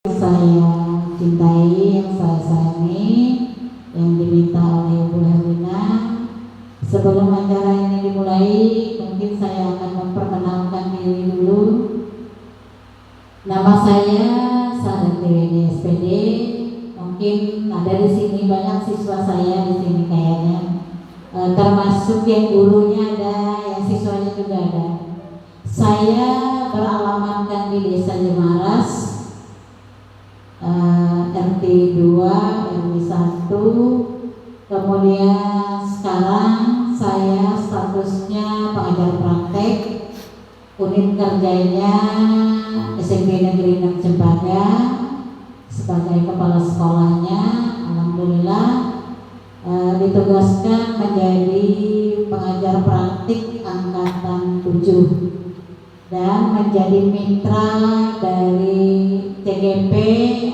Saya cintai, yang saya sayangi, yang diminta oleh Ibu Herlina. Sebelum acara ini dimulai, mungkin saya akan memperkenalkan diri dulu. Nama saya Sadatiwini SPD. Mungkin ada di sini banyak siswa saya di sini kayaknya, termasuk yang gurunya ada, yang siswanya juga ada. Saya beralamatkan di Desa Jemaras, RT 2 RW 1. Kemudian sekarang saya statusnya pengajar praktek, unit kerjanya SMP Negeri 6 Cempaka, sebagai kepala sekolahnya. Alhamdulillah ditugaskan menjadi pengajar praktik angkatan 7 dan menjadi mitra dari CGP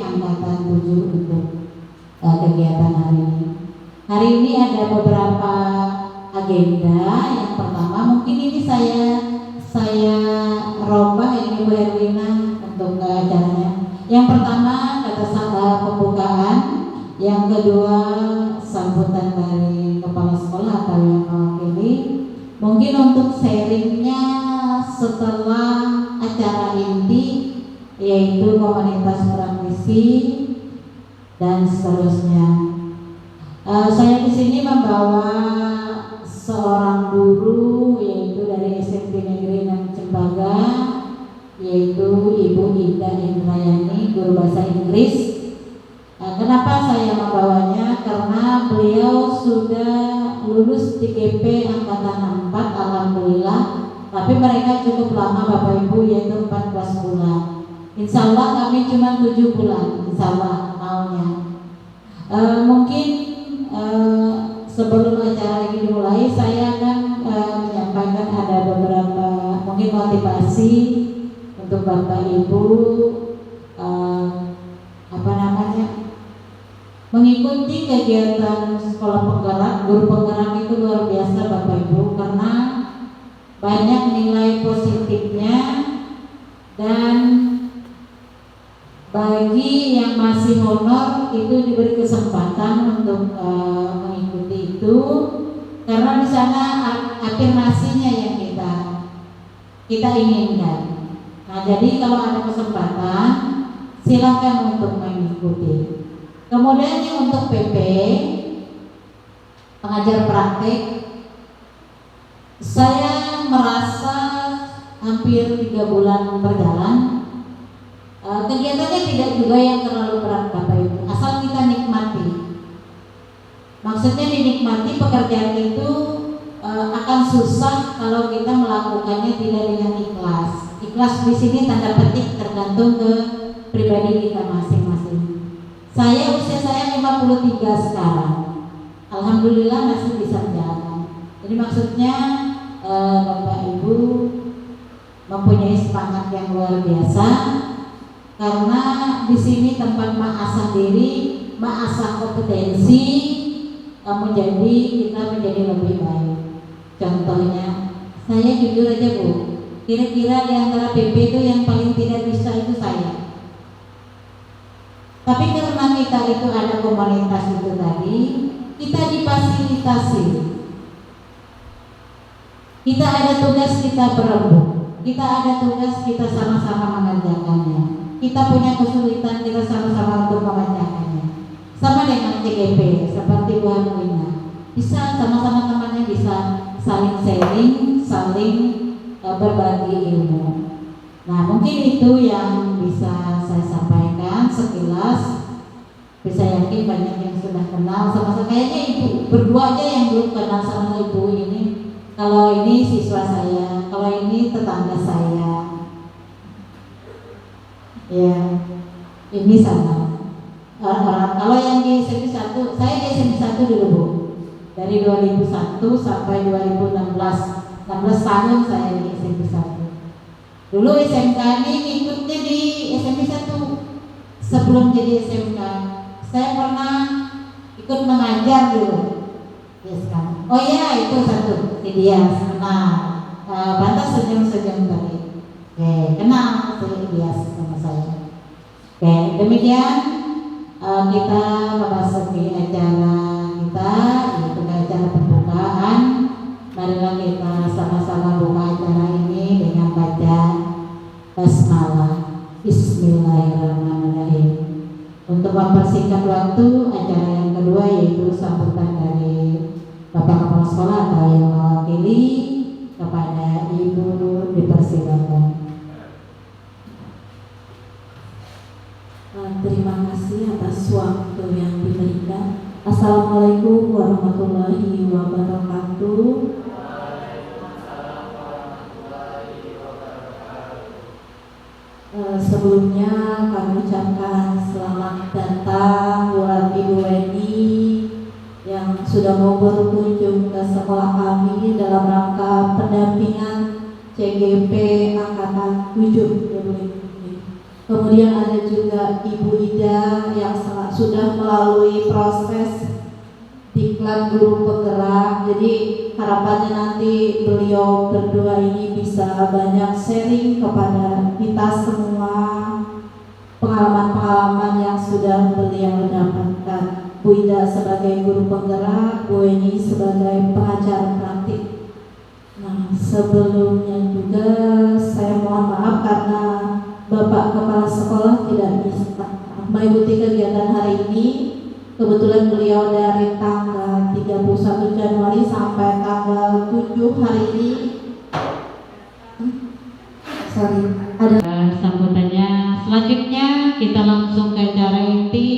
angkatan 7 untuk kegiatan hari ini. Hari ini ada beberapa agenda. Yang pertama, mungkin ini saya rombak ini Bu Herlina untuk acaranya. Yang pertama kata pembukaan, yang kedua sambutan dari kepala sekolah atau yang mewakili. Mungkin untuk sharingnya setelah acara inti, yaitu komunitas praktisi dan seterusnya. Saya di sini membawa seorang guru, yaitu dari SMP Negeri 6 Cempaka, yaitu Ibu Ida Indrayani, guru bahasa Inggris. Kenapa saya membawanya? Karena beliau sudah lulus TGP angkatan 4, alhamdulillah. Tapi mereka cukup lama Bapak Ibu, yaitu 14 bulan. Insya Allah kami cuma 7 bulan, insya Allah maunya. Mungkin sebelum acara ini dimulai, saya akan menyampaikan ada beberapa mungkin motivasi untuk Bapak Ibu, mengikuti kegiatan sekolah penggerak. Guru penggerak itu luar biasa Bapak Ibu, karena banyak nilai positifnya, dan bagi yang masih honor itu diberi kesempatan untuk mengikuti itu, karena di sana afirmasinya yang kita inginkan. Nah, jadi kalau ada kesempatan silakan untuk mengikuti. Kemudian yang untuk PP pengajar praktek, saya merasa hampir 3 bulan berjalan, kegiatannya tidak juga yang terlalu berat Bapak Ibu, asal kita nikmati. Maksudnya dinikmati, pekerjaan itu akan susah kalau kita melakukannya tidak dengan ikhlas. Ikhlas di sini tanda petik tergantung ke pribadi kita masing-masing. Usia saya 53 sekarang, alhamdulillah masih bisa jalan. Jadi maksudnya Bapak Ibu mempunyai semangat yang luar biasa, karena di sini tempat mengasah diri, mengasah kompetensi, kita menjadi lebih baik. Contohnya, saya jujur aja Bu, kira-kira di antara PP itu yang paling tidak bisa itu saya. Tapi karena kita itu ada komunitas itu tadi, kita difasilitasi. Kita ada tugas, kita berembuk. Kita ada tugas, kita sama-sama mengerjakannya. Kita punya kesulitan, kita sama-sama untuk mengerjakannya. Sama dengan CGP, seperti Bu Herlina. Bisa sama-sama temannya, bisa saling sharing, saling berbagi ilmu. Nah, mungkin itu yang bisa saya sampaikan sekilas. Bisa yakin banyak yang sudah kenal sama saya. Kayaknya Ibu berdua aja yang belum kenal sama Ibu ini. Kalau ini siswa saya, kalau ini tetangga saya. Ya, ini sama. Kalau yang di SMP 1, saya di SMP 1 dulu Bu. Dari 2001 sampai 2016. 16 tahun saya di SMP 1. Dulu SMK ini ngikutnya di SMP 1. Sebelum jadi SMK, saya pernah ikut mengajar dulu. Yes, kan? Oh iya, itu satu, si Dias. Pantas senyum-senyum tadi. Kenal si Dias sama saya. Oke, demikian kita memasuki acara kita, yaitu acara pembukaan. Marilah kita sama-sama buka acara ini dengan baca basmalah. Bismillahirrahmanirrahim. Untuk mempersingkat waktu, acara yang kedua yaitu sambutan dari Bapak Kepala Sekolah atau yang mewakili, kepada Ibu dipersilakan. Terima kasih atas waktu yang diberikan. Assalamualaikum warahmatullahi wabarakatuh. Sebelumnya kami ucapkan selamat datang buat Ibu Weni yang sudah mau berkunjung ke sekolah kami dalam rangka pendampingan CGP Angkatan 7. Kemudian ada juga Ibu Ida yang sudah melalui proses diklat guru penggerak. Jadi harapannya nanti beliau berdua ini bisa banyak sharing kepada kita semua pengalaman-pengalaman yang sudah beliau dapatkan. Bu Ida sebagai guru penggerak, Bu Eni sebagai pengajar praktik. Nah, sebelumnya juga saya mohon maaf karena Bapak Kepala Sekolah tidak bisa mengikuti kegiatan hari ini. Kebetulan beliau dari tanggal 31 Januari sampai tanggal 7 hari ini. Ada Sambutannya selanjutnya kita langsung ke acara inti.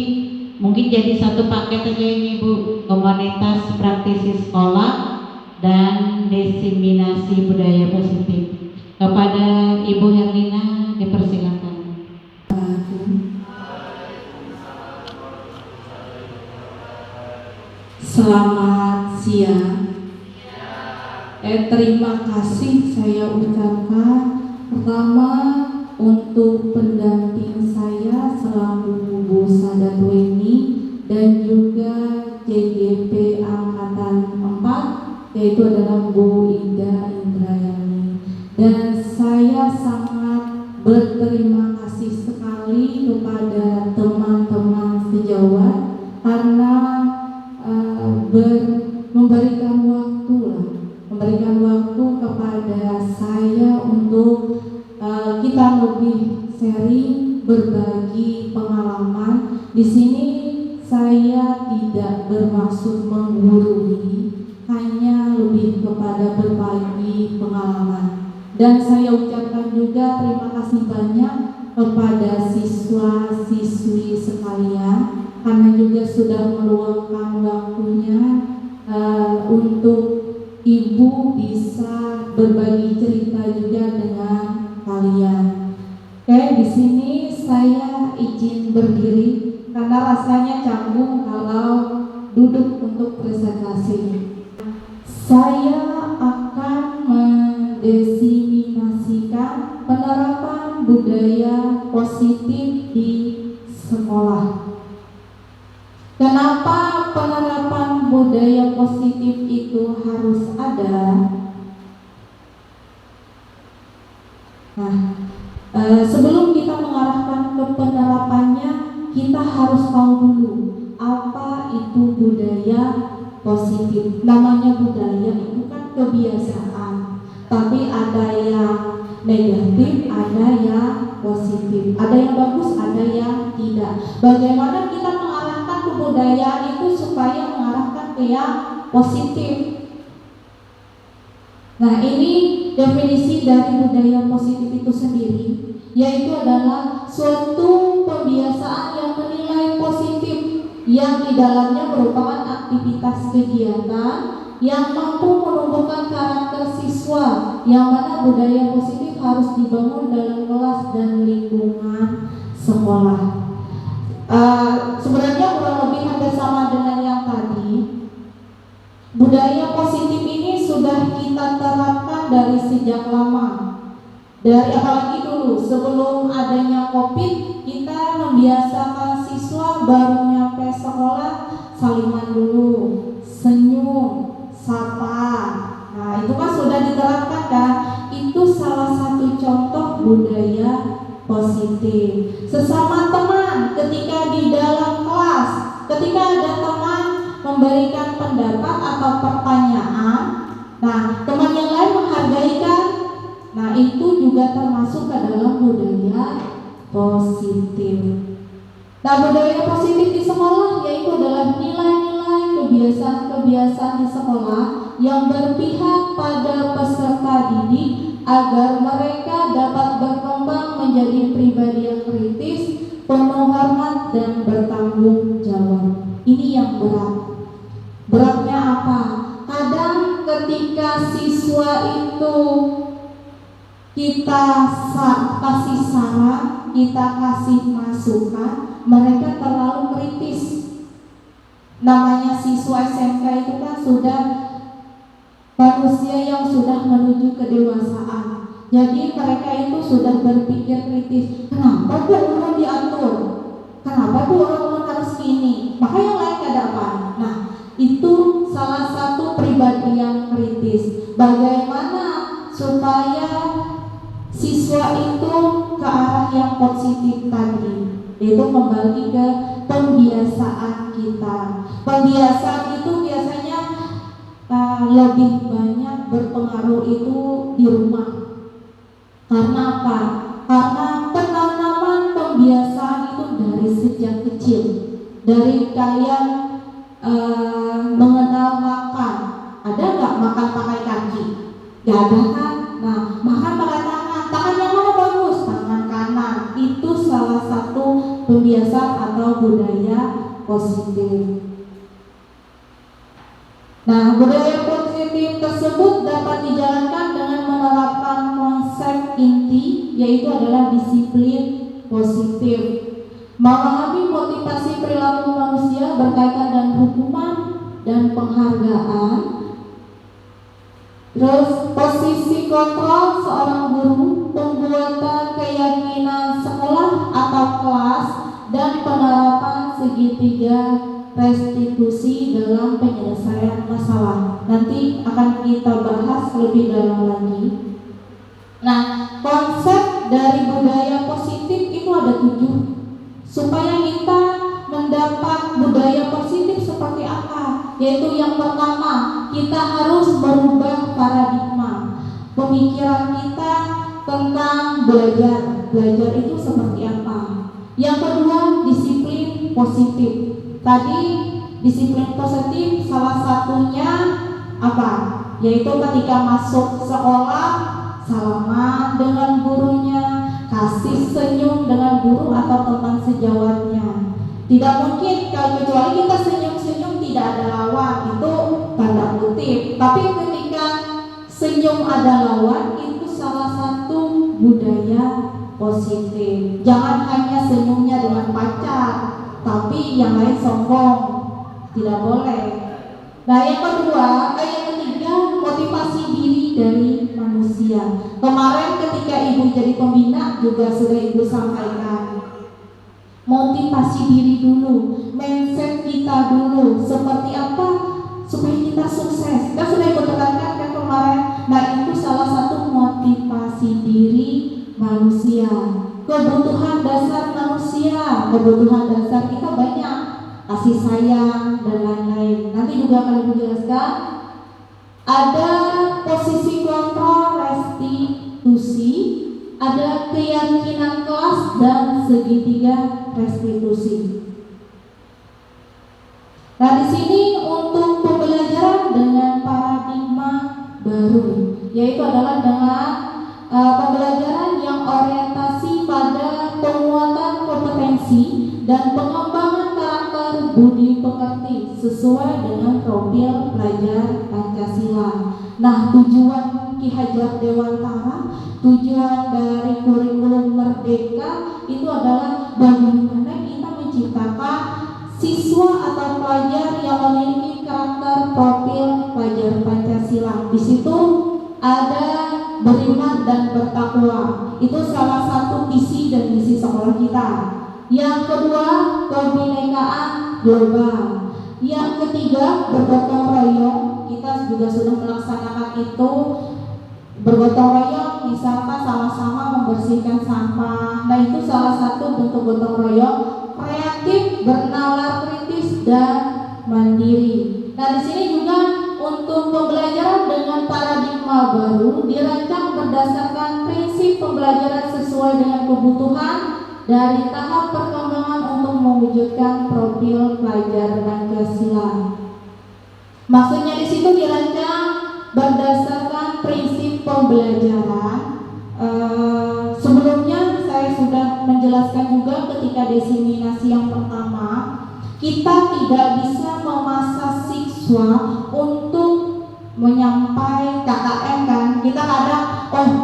Mungkin jadi satu paket aja ini Bu, komunitas praktisi sekolah dan diseminasi budaya positif. Kepada Ibu Herlina dipersilakan. Selamat siang. Terima kasih saya ucapkan pertama untuk pendamping saya selaku Bu Sadat Weni dan juga CGP Angkatan 4, yaitu adalah Bu Ida Indrayani. Dan saya sangat berterima kasih sekali kepada teman-teman sejawat karena memberikan waktu kepada saya untuk kita lebih sharing, berbagi pengalaman. Di sini saya tidak bermaksud menggurui, hanya lebih kepada berbagi pengalaman. Dan saya ucapkan juga terima kasih banyak kepada siswa-siswi sekalian karena juga sudah meluangkan waktunya untuk Ibu bisa berbagi cerita juga dengan kalian. Oke, di sini saya izin berdiri karena rasanya canggung kalau duduk untuk presentasi. Saya akan mendefinisikan penerapan budaya positif di sekolah. Kenapa penerapan budaya positif itu harus ada? Nah, sebelum kita mengarahkan ke penerapannya, kita harus tahu dulu apa itu budaya positif. Namanya budaya itu kan kebiasaan, tapi ada yang negatif, ada yang positif, ada yang bagus, ada yang tidak. Bagaimana kita mengarahkan kebudayaan itu supaya mengarahkan ke yang positif? Nah, ini definisi dari budaya positif itu sendiri, yaitu adalah suatu pembiasaan yang menilai positif, yang di dalamnya merupakan aktivitas kegiatan yang mampu menumbuhkan karakter siswa, yang mana budaya positif harus dibangun dalam kelas dan lingkungan sekolah. Sebenarnya kurang lebih hampir sama dengan yang tadi. Budaya positif ini sudah kita terapkan dari sejak lama. Dari apalagi dulu sebelum adanya COVID, kita membiasakan siswa baru nyampe sekolah salaman dulu, senyum, sapa. Nah, itu kan sudah diterapkan kan? Itu salah satu contoh budaya positif. positif. Sesama teman, ketika di dalam kelas, ketika ada teman memberikan pendapat atau pertanyaan, nah teman yang lain menghargai kan, nah itu juga termasuk ke dalam budaya positif. Nah budaya positif di sekolah yaitu adalah nilai-nilai, kebiasaan-kebiasaan di sekolah yang berpihak pada peserta didik agar mereka dapat berkembang menjadi pribadi yang kritis, penuh hormat dan bertanggung jawab. Ini yang berat. Beratnya apa? Kadang ketika siswa itu kita kasih saran, kita kasih masukan, mereka terlalu kritis. Namanya siswa SMK itu kan sudah manusia yang sudah menuju kedewasaan. Jadi mereka itu sudah berpikir kritis. Kenapa tuh ulun diatur? Kenapa tuh ulun harus gini? Maka yang lain ada apa? Nah, itu salah satu pribadi yang kritis. Bagaimana supaya siswa itu ke arah yang positif tadi, yaitu kembali ke pembiasaan kita. Pembiasaan itu biasanya lebih banyak berpengaruh itu di rumah. Karena apa? Karena penanaman pembiasaan itu dari sejak kecil, dari kalian mengenal makan. Ada nggak makan pakai kaki? Gak ada kan? Nah, makan pakai tangan. Tangan yang mana bagus? Tangan kanan. Itu salah satu pembiasaan atau budaya positif. Nah, budaya positif tersebut dapat dijalankan dengan menerapkan konsep inti, yaitu adalah disiplin positif. Memahami motivasi perilaku manusia berkaitan dengan hukuman dan penghargaan. Terus posisi kontrol seorang guru, pembuatan keyakinan sekolah atau kelas, dan penerapan segitiga restitusi dalam penyelesaian masalah. Nanti akan kita bahas lebih dalam lagi. Nah, konsep dari budaya positif itu ada 7. Supaya kita mendapat budaya positif seperti apa? Yaitu yang pertama, kita harus merubah paradigma pemikiran kita tentang belajar. Belajar itu seperti apa? Yang kedua, disiplin positif. Tadi disiplin positif salah satunya apa? Yaitu ketika masuk sekolah salaman dengan gurunya, kasih senyum dengan guru atau teman sejawatnya. Tidak mungkin kalau kecuali kita senyum-senyum tidak ada lawan, itu tanda kutip. Tapi ketika senyum ada lawan, itu salah satu budaya positif. Jangan hanya senyumnya dengan pacar, tapi yang lain sombong, tidak boleh. Nah, yang ketiga, motivasi diri dari manusia. Kemarin ketika ibu jadi pembina juga sudah ibu sampaikan. Motivasi diri dulu, mindset kita dulu, seperti apa supaya kita sukses. Kita sudah ibu tekankan kan kemarin. Nah, itu salah satu motivasi diri manusia. Kebutuhan dasar manusia, kebutuhan dasar kita banyak, kasih sayang dan lain-lain. Nanti juga akan dijelaskan. Ada posisi kontrol restitusi, ada keyakinan kelas dan segitiga restitusi. Nah, di sini untuk pembelajaran dengan paradigma baru, yaitu adalah dengan pembelajaran yang orientasi pada penguatan kompetensi dan pengembangan karakter budi pekerti sesuai dengan profil pelajar Pancasila. Nah, tujuan Ki Hajar Dewantara, tujuan dari kurikulum Merdeka itu adalah bagaimana kita menciptakan siswa atau pelajar yang memiliki karakter profil pelajar Pancasila. Di situ ada beriman dan bertakwa. Itu salah satu visi dan misi sekolah kita. Yang kedua, kebinekaan global. Yang ketiga, bergotong royong. Kita juga sudah melaksanakan itu, bergotong royong misalkan sama-sama membersihkan sampah. Nah, itu salah satu bentuk gotong royong kreatif, bernalar kritis dan mandiri. Nah, di sini juga untuk pembelajaran dengan paradigma baru dirancang berdasarkan prinsip pembelajaran sesuai dengan kebutuhan dari tahap perkembangan untuk mewujudkan profil pelajar Pancasila. Maksudnya di situ dirancang berdasarkan prinsip pembelajaran. Sebelumnya saya sudah menjelaskan juga ketika diseminasi yang pertama, kita tidak bisa memaksa siswa untuk menyampaikan KKM kan. Kita kadang,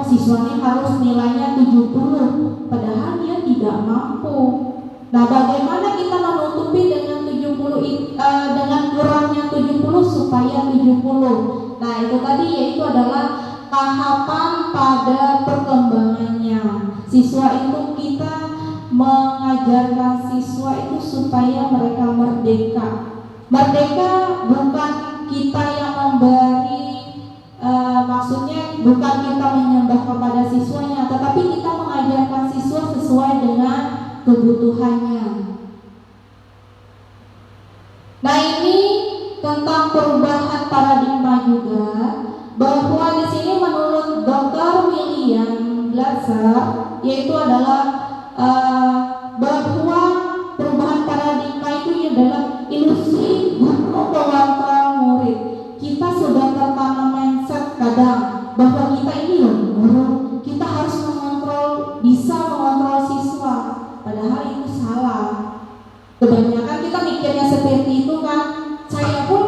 siswa ini harus nilainya 70, padahal dia tidak mampu. Nah, bagaimana kita menutupi dengan 70 dengan kurangnya 70 supaya 70? Nah, itu tadi yaitu adalah tahapan pada perkembangannya. Siswa itu kita mengajarkan siswa itu supaya mereka merdeka. Merdeka bukan kita yang memberi, maksudnya bukan kita menyembah kepada siswanya, tetapi kita mengajarkan siswa sesuai dengan kebutuhannya. Nah, ini tentang perubahan paradigma juga, bahwa di sini menurut Dr. William Glasser yaitu adalah bahwa perubahan paradigma itu adalah ilusi guru pengontrol murid. Kita sudah tertanam mindset kadang bahwa kita ini loh guru, kita harus bisa mengontrol siswa, padahal itu salah. Kebanyakan kita mikirnya seperti itu kan. Saya pun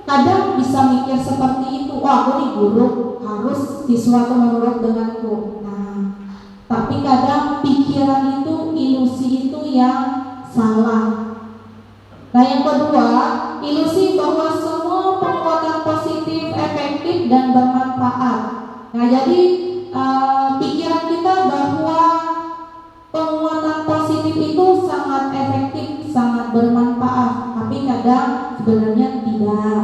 kadang bisa mikir seperti itu. Aku nih guru, harus siswa itu menurut denganku. Nah, tapi kadang pikiran itu, ilusi itu yang salah. Nah, yang kedua, ilusi bahwa semua penguatan positif, efektif dan bermanfaat. Nah, jadi pikiran kita bahwa penguatan positif itu sangat efektif, sangat bermanfaat, tapi kadang sebenarnya tidak.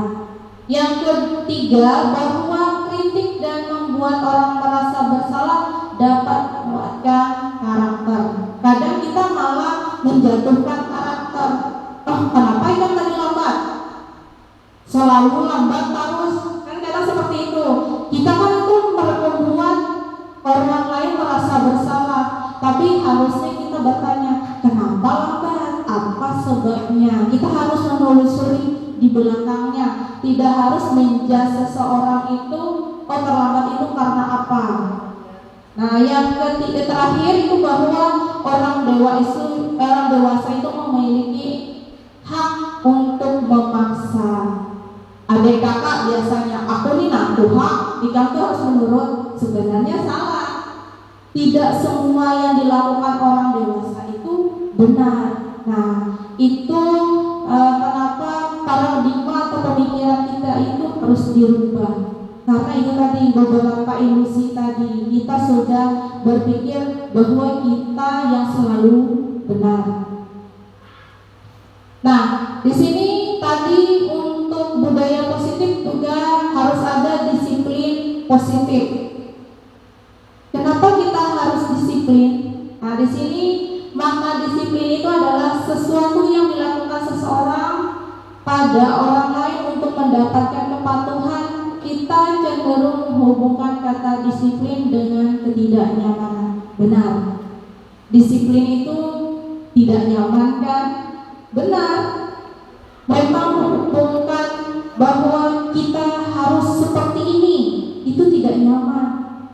Yang ketiga, bahwa kritik dan membuat orang merasa bersalah dapat menguatkan karakter. Kadang kita malah menjatuhkan karakter. Kenapa ikan tadi lambat? Selalu lambat terus. Kan kadang seperti itu. Kita kan itu membuat orang lain merasa bersalah. Tapi harusnya kita bertanya, kenapa lambat? Apa sebabnya? Kita harus menelusuri di belakangnya. Tidak harus menjudge seseorang itu, terlambat itu karena apa? Nah, yang terakhir itu bahwa orang dewasa itu memiliki hak untuk memaksa. Adik kakak biasanya, aku nih naku hak, dikatakan harus menurut. Sebenarnya salah. Tidak semua yang dilakukan orang dewasa itu benar. Nah, itu kenapa paradigma atau pemikiran kita itu harus dirubah. Karena itu tadi beberapa ilusi tadi, kita sudah berpikir bahwa kita yang selalu benar. Nah, di sini tadi untuk budaya positif juga harus ada disiplin positif. Kenapa kita harus disiplin? Nah, di sini maka disiplin itu adalah sesuatu yang dilakukan seseorang pada orang lain untuk mendapatkan kepatuhan. Kita cenderung menghubungkan kata disiplin dengan ketidaknyamanan. Benar. Disiplin itu tidak nyaman kan? Benar. Memang menghubungkan bahwa kita harus seperti ini, itu tidak nyaman.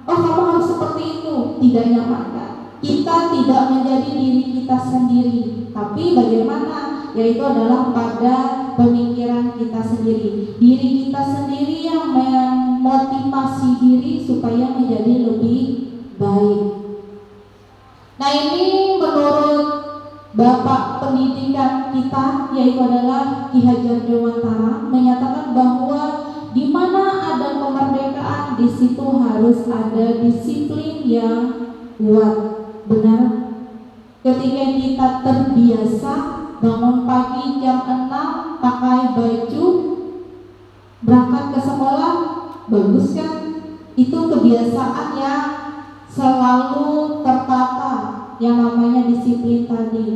Kamu harus seperti itu, tidak nyaman kan? Kita tidak menjadi diri kita sendiri, tapi bagaimana? Yaitu adalah pada pemikiran kita sendiri. Diri kita sendiri yang memotivasi diri supaya menjadi lebih baik. Nah, ini menurut Bapak Pendidikan kita, yaitu adalah Ki Hajar Dewantara, menyatakan bahwa di mana ada kemerdekaan, di situ harus ada disiplin yang kuat. Benar. Ketika kita terbiasa bangun pagi jam 6, pakai baju, berangkat ke sekolah, bagus kan? Itu kebiasaan yang selalu tertata, yang namanya disiplin tadi.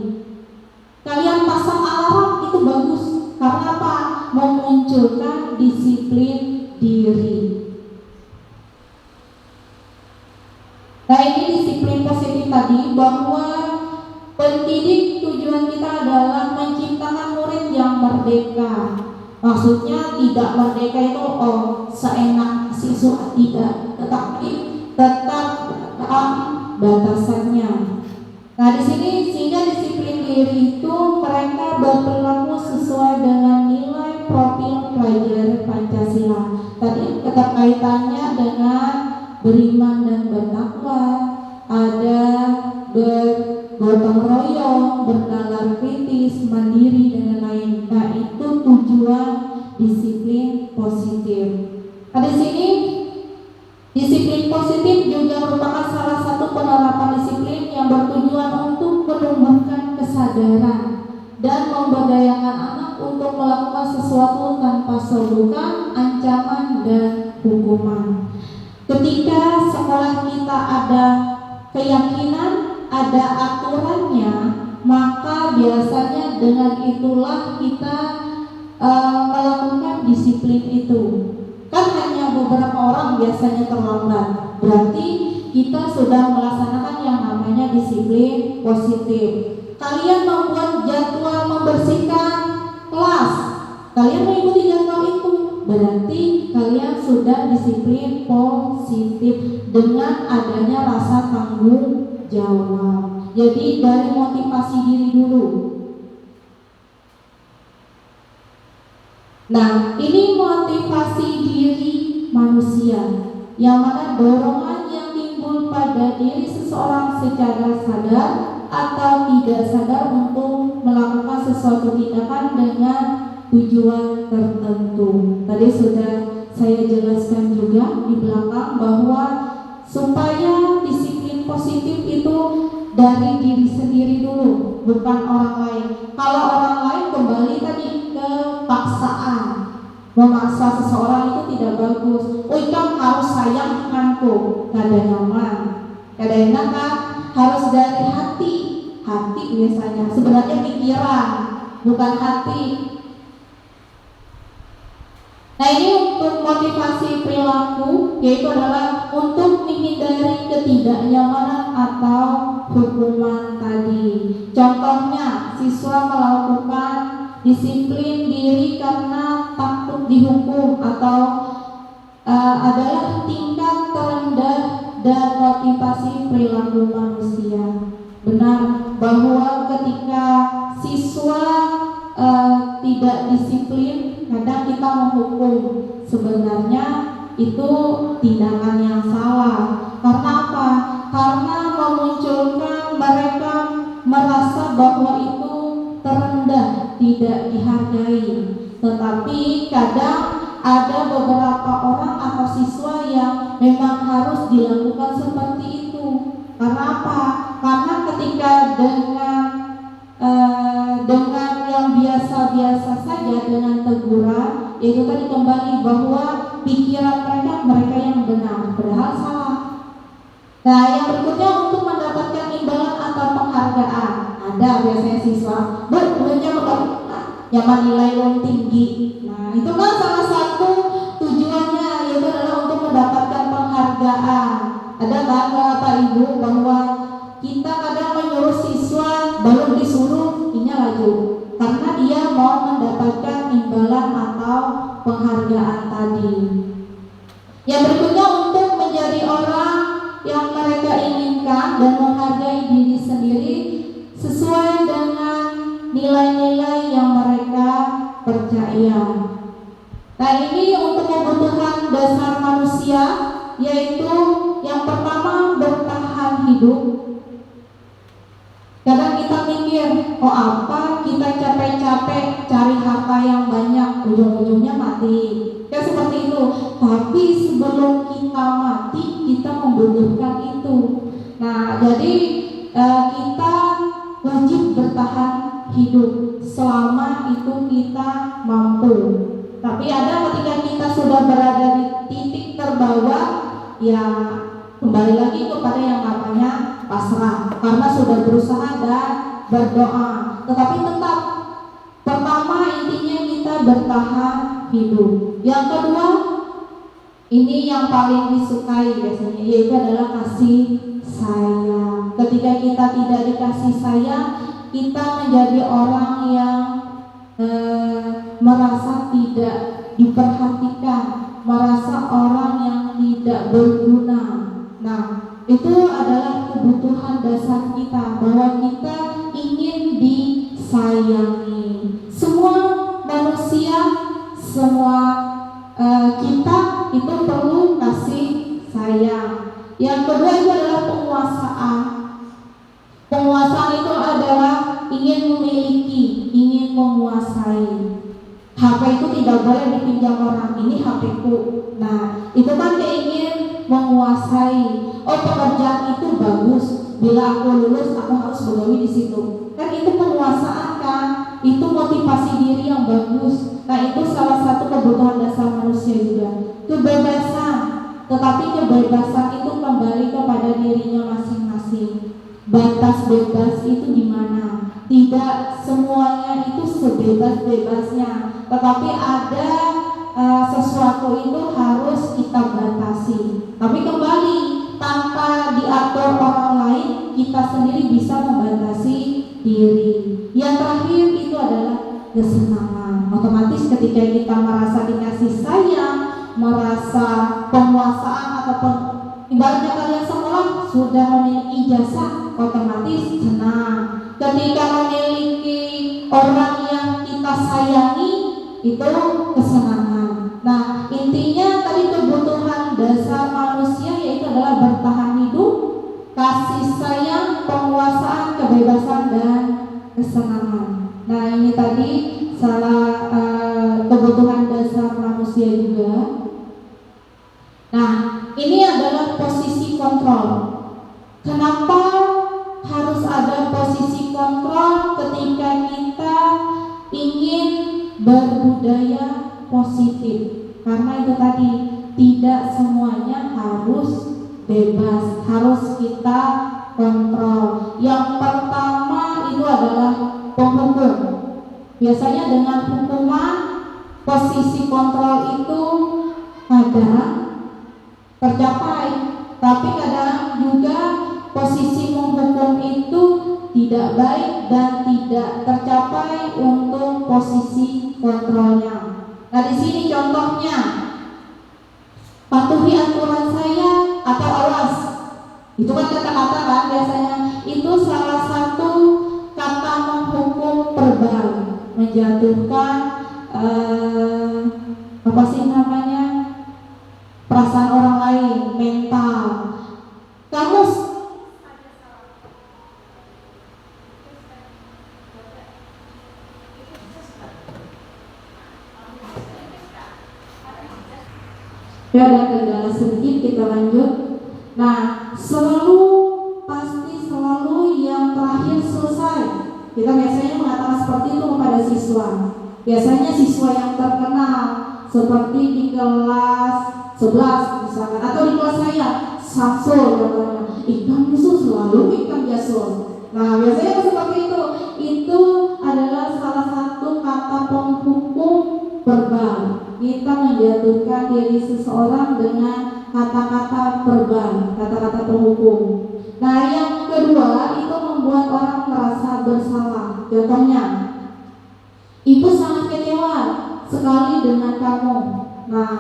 Kalian pasang alarm itu bagus, karena apa? Memunculkan disiplin diri. Nah, ini disiplin positif tadi, bahwa pendidik tujuan kita adalah menciptakan murid yang merdeka. Maksudnya tidak merdeka itu seenak siswa, tidak, tetapi tetap batasannya. Nah, di sini sehingga disiplin diri itu mereka berperilaku sesuai dengan nilai profil pelajaran Pancasila. Tadi keterkaitannya dengan beriman dan bertakwa, ada bergotong royong, bernalar kritis, mandiri, dan lain-lain. Nah, itu tujuan disiplin positif. Nah, di sini disiplin positif juga merupakan salah satu penerapan disiplin yang bertujuan untuk menumbuhkan kesadaran dan memberdayakan anak untuk melakukan sesuatu tanpa sogokan, ancaman, dan hukuman. Ketika sekolah kita ada keyakinan, ada aturannya, maka biasanya dengan itulah kita melakukan disiplin itu. Kan hanya beberapa orang biasanya terlambat, berarti kita sudah melaksanakan yang namanya disiplin positif. Kalian membuat jadwal membersihkan kelas, kalian mengikuti jadwal itu, berarti kalian sudah disiplin positif dengan adanya rasa tanggung jawab. Jadi dari motivasi diri dulu. Nah, ini motivasi diri manusia, yang mana dorongan yang timbul pada diri seseorang secara sadar atau tidak sadar untuk melakukan sesuatu tindakan dengan tujuan tertentu. Tadi sudah saya jelaskan juga di belakang bahwa supaya disiplin positif itu dari diri sendiri dulu, bukan orang lain. Kalau orang lain kembali tadi ke paksaan, memaksa seseorang itu tidak bagus. Kamu harus sayang temanku, kada nyaman, kada enak kan? Harus dari hati biasanya. Sebenarnya pikiran, bukan hati. Nah, ini untuk motivasi perilaku, yaitu adalah untuk menghindari ketidaknyamanan atau hukuman tadi. Contohnya, siswa melakukan disiplin diri karena takut dihukum atau adalah tingkat terendah dan motivasi perilaku manusia. Benar bahwa ketika siswa tidak disiplin, kadang kita menghukum. Sebenarnya itu tindakan yang salah. Karena apa? Karena memunculkan mereka merasa bahwa itu terendah, tidak dihargai. Tetapi kadang ada beberapa orang atau siswa yang memang harus dilakukan seperti itu. Karena apa? Karena ketika dengan yang biasa-biasa saja, dengan teguran, itu tadi kembali bahwa pikiran mereka yang benar, padahal salah. Nah, yang berikutnya untuk mendapatkan imbalan atau penghargaan, ada biasanya siswa nyaman nilai yang tinggi. Nah, itu kan salah satu tujuannya, yaitu adalah untuk mendapatkan penghargaan. Ada kan Bapak Ibu bahwa kita kadang menyuruh siswa baru disuruh laju, karena dia mau mendapatkan imbalan atau penghargaan tadi. Yang berikutnya untuk menjadi orang yang mereka inginkan dan menghargai diri sendiri sesuai dengan nilai-nilai yang mereka percaya. Nah, ini untuk kebutuhan dasar manusia, yaitu yang pertama bertahan hidup. Kadang kita mikir, apa kita capek-capek cari harta yang banyak, ujung-ujungnya mati. Kayak seperti itu. Tapi sebelum kita mati, kita membutuhkan itu. Nah, jadi kita wajib bertahan hidup selama itu kita mampu. Tapi ada ketika kita sudah berada di titik terbawah, ya kembali lagi kepada yang namanya pasrah, karena sudah berusaha dan berdoa. Tetapi tetap, pertama intinya kita bertahan hidup. Yang kedua, ini yang paling disukai biasanya, yaitu adalah kasih sayang. Ketika kita tidak dikasih sayang, kita menjadi orang yang merasa tidak diperhatikan, merasa orang yang tidak berguna. Nah, itu adalah kebutuhan dasar kita, bahwa kita ingin disayangi. Semua manusia, semua kita itu perlu kasih sayang. Yang kedua itu adalah penguasaan. Penguasaan itu adalah ingin memiliki, ingin menguasai. HP itu tidak boleh dipinjam orang, ini HP-ku. Nah, itu kan ingin menguasai. Oh, pekerjaan itu bagus, bila aku lulus aku harus begawi di situ. Kan itu penguasaan kan? Itu motivasi diri yang bagus. Nah, itu salah satu kebutuhan dasar manusia juga. Kebebasan, tetapi kebebasan itu kembali kepada dirinya masing-masing. Batas bebas itu di mana? Tidak semuanya itu sebebas-bebasnya, tetapi ada sesuatu itu harus kita batasi. Tapi kembali, tanpa diatur orang lain, kita sendiri bisa membatasi diri. Yang terakhir itu adalah kesenangan. Otomatis ketika kita merasa dikasih sayang, merasa penguasaan, ataupun ibaratnya kalian sekolah sudah memiliki ijazah, otomatis senang. Ketika memiliki orang yang kita sayangi, itu kesenangan. Nah, intinya tadi kebutuhan dasar manusia yaitu adalah bertahan hidup, kasih sayang, penguasaan, kebebasan, dan kesenangan. Nah, ini tadi salah kebutuhan dasar manusia juga. Nah, ini adalah posisi kontrol. Kenapa harus ada posisi kontrol ketika kita ingin berbudaya positif? Karena itu tadi, tidak semuanya harus bebas, harus kita kontrol. Yang pertama itu adalah penghukum. Biasanya dengan hukuman, posisi kontrol itu kadang tercapai, tapi kadang juga posisi menghukum itu tidak baik dan tidak tercapai untuk posisi kontrolnya. Nah, di sini contohnya, patuhi aturan saya atau awas. Itu kan kata-kata kan biasanya. Itu salah satu kata menghukum verbal, menjatuhkan apa sih namanya, perasaan orang lain, mental. Kamu ya, ada kendala sedikit, kita lanjut. Nah, pasti selalu yang terakhir selesai. Kita biasanya mengatakan seperti itu kepada siswa. Biasanya siswa yang terkenal seperti di kelas 11 misalkan, atau di kelas saya, Samsul contohnya, ikan musuh selalu ikan jasul. Nah, biasanya seperti itu. Itu adalah salah satu kata penghukum verbal. Kita menjatuhkan diri seseorang dengan kata-kata verbal, kata-kata penghukum. Nah, yang kedua itu membuat orang merasa bersalah. Contohnya, ibu sangat kecewa sekali dengan kamu. Nah,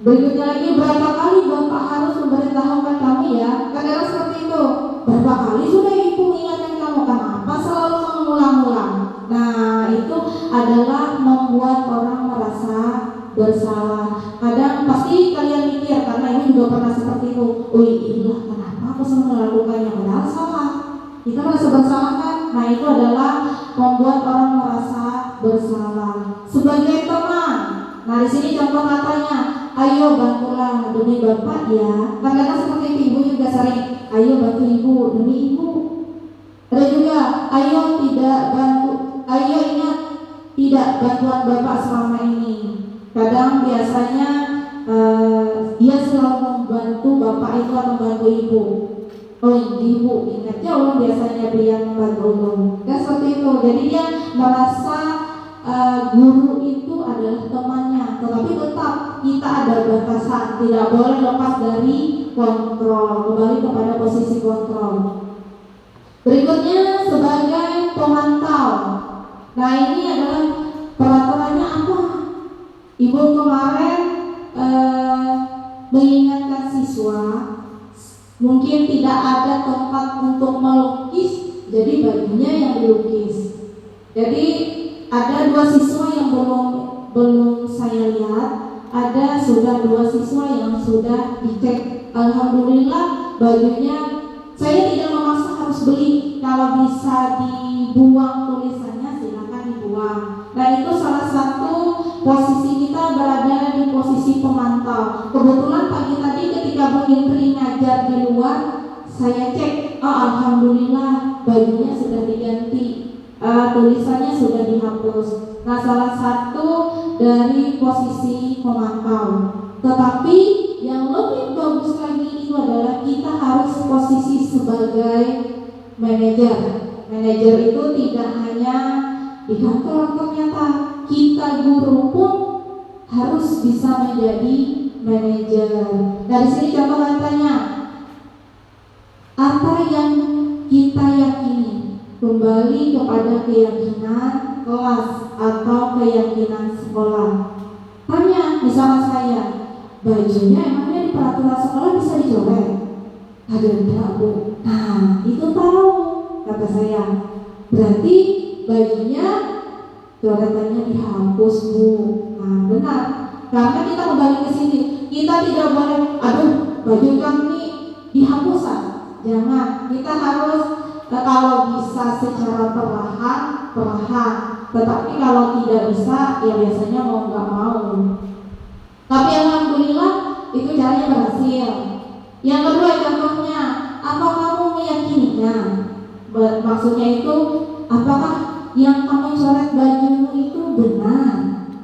berikutnya lagi, berapa kali bapak harus memberitahukan kami ya? Kadang seperti itu. Berapa kali sudah ibu mengingatkan kamu, kenapa selalu mengulang-ulang? Nah, itu adalah membuat orang merasa bersalah. Kadang pasti kalian mikir, karena ini juga pernah seperti itu. Oh iya, kenapa aku selalu melakukannya? Padahal salah. Kita merasa bersalah kan? Nah, itu adalah membuat orang merasa bersalah. Sebagai teman, nah di sini contoh katanya, ayo bantulah demi bapak ya. Kadang-kadang seperti itu, ibu juga sering, ayo bantu ibu demi ibu. Ada juga, ayo ingat tidak bantuan bapak selama ini. Kadang biasanya dia selalu membantu bapak itu atau membantu ibu. Oh ibu ingatnya Allah biasanya dia membantu Allah. Kan seperti itu. Jadi dia merasa guru itu adalah temannya. Tetapi tetap kita ada batasan. Tidak boleh lepas dari kontrol. Kembali kepada posisi kontrol. Berikutnya sebagai pemantau. Nah ini adalah peraturannya apa? Ibu kemarin mengingatkan siswa mungkin tidak ada tempat untuk melukis, jadi bajunya yang dilukis. Jadi ada 2 siswa yang belum saya lihat, ada sudah 2 siswa yang sudah dicek. Alhamdulillah bajunya saya tidak memaksa harus beli, kalau bisa dibuang tulisannya silakan dibuang. Nah itu salah satu posisi kita berada di posisi pemantau. Kebetulan pagi tadi ketika Bu Indri ngajar di luar, saya cek, oh alhamdulillah bajunya sudah diganti, tulisannya sudah dihapus. Nah salah satu dari posisi pemantau. Tetapi yang lebih bagus lagi itu adalah kita harus posisi sebagai manajer. Manajer itu tidak hanya di kantor, ternyata kita guru pun harus bisa menjadi manajer. Dari sini contoh katanya, apa yang kita yakini kembali kepada keyakinan kelas atau keyakinan sekolah. Tanya misalnya saya, bajunya emangnya di peraturan sekolah bisa dicoret? Ada enggak Bu? Nah itu tahu, kata saya. Berarti bajunya coretannya dihapus Bu. Nah benar, karena kita kembali ke sini, kita tidak boleh, aduh baju kami dihapus. Jangan, kita harus kalau bisa secara perlahan. Tetapi kalau tidak bisa, ya biasanya mau nggak mau. Tapi alhamdulillah itu caranya berhasil. Yang kedua contohnya, apa kamu meyakininya? Maksudnya itu, apakah yang kamu coret bajumu itu benar?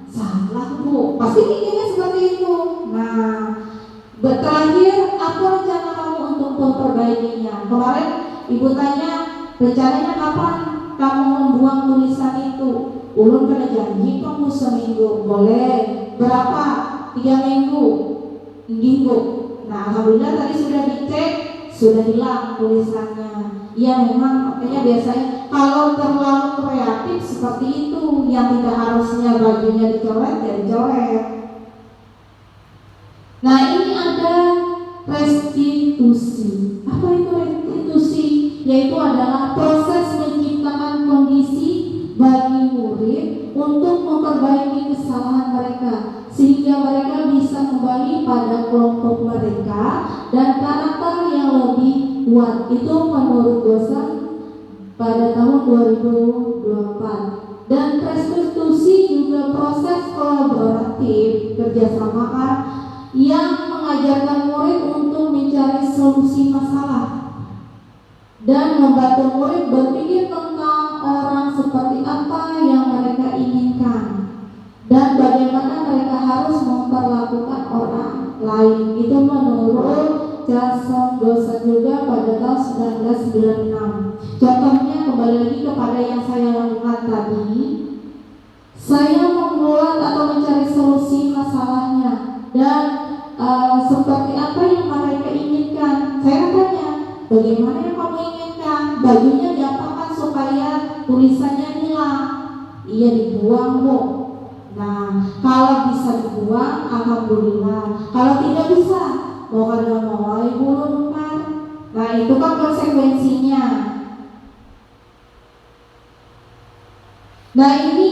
Salah Bu, pasti mikirnya seperti itu. Nah, terakhir apa rencana kamu untuk memperbaikinya? Kemarin Ibu tanya, rencananya kapan kamu membuang tulisan itu? Ulun kena janji kamu seminggu. Boleh. Berapa? 3 minggu. Bu. Nah alhamdulillah tadi sudah dicek, sudah hilang tulisannya. Ya memang makanya biasanya kalau terlalu kreatif seperti itu, yang tidak harusnya bajunya dicoret ya dicoret. Nah ini ada restitusi. Apa itu restitusi? Yaitu adalah proses menciptakan kondisi bagi murid untuk memperbaiki kesalahan mereka sehingga mereka bisa kembali pada kelompok mereka dan karakter yang lebih kuat. Itu menurut dosen pada tahun 2024. Dan restitusi juga proses kolaboratif kerjasama yang mengajarkan murid untuk mencari solusi masalah dan membantu murid berpikir tentang orang seperti apa yang mereka inginkan dan bagaimana mereka harus memperlakukan orang lain. Itu menurut jasa dosen juga pada tahun 1996. Contohnya kembali lagi kepada yang saya lakukan tadi, saya membuat atau mencari solusi masalahnya dan seperti apa yang mereka inginkan. Saya tanya, bagaimana yang kamu inginkan? Bajunya diapakan supaya tulisannya hilang? Iya dibuang Bu. Nah kalau bisa dibuang alhamdulillah, kalau tidak bisa mau kada mau ibu lupa. Nah itu kan konsekuensinya. Nah ini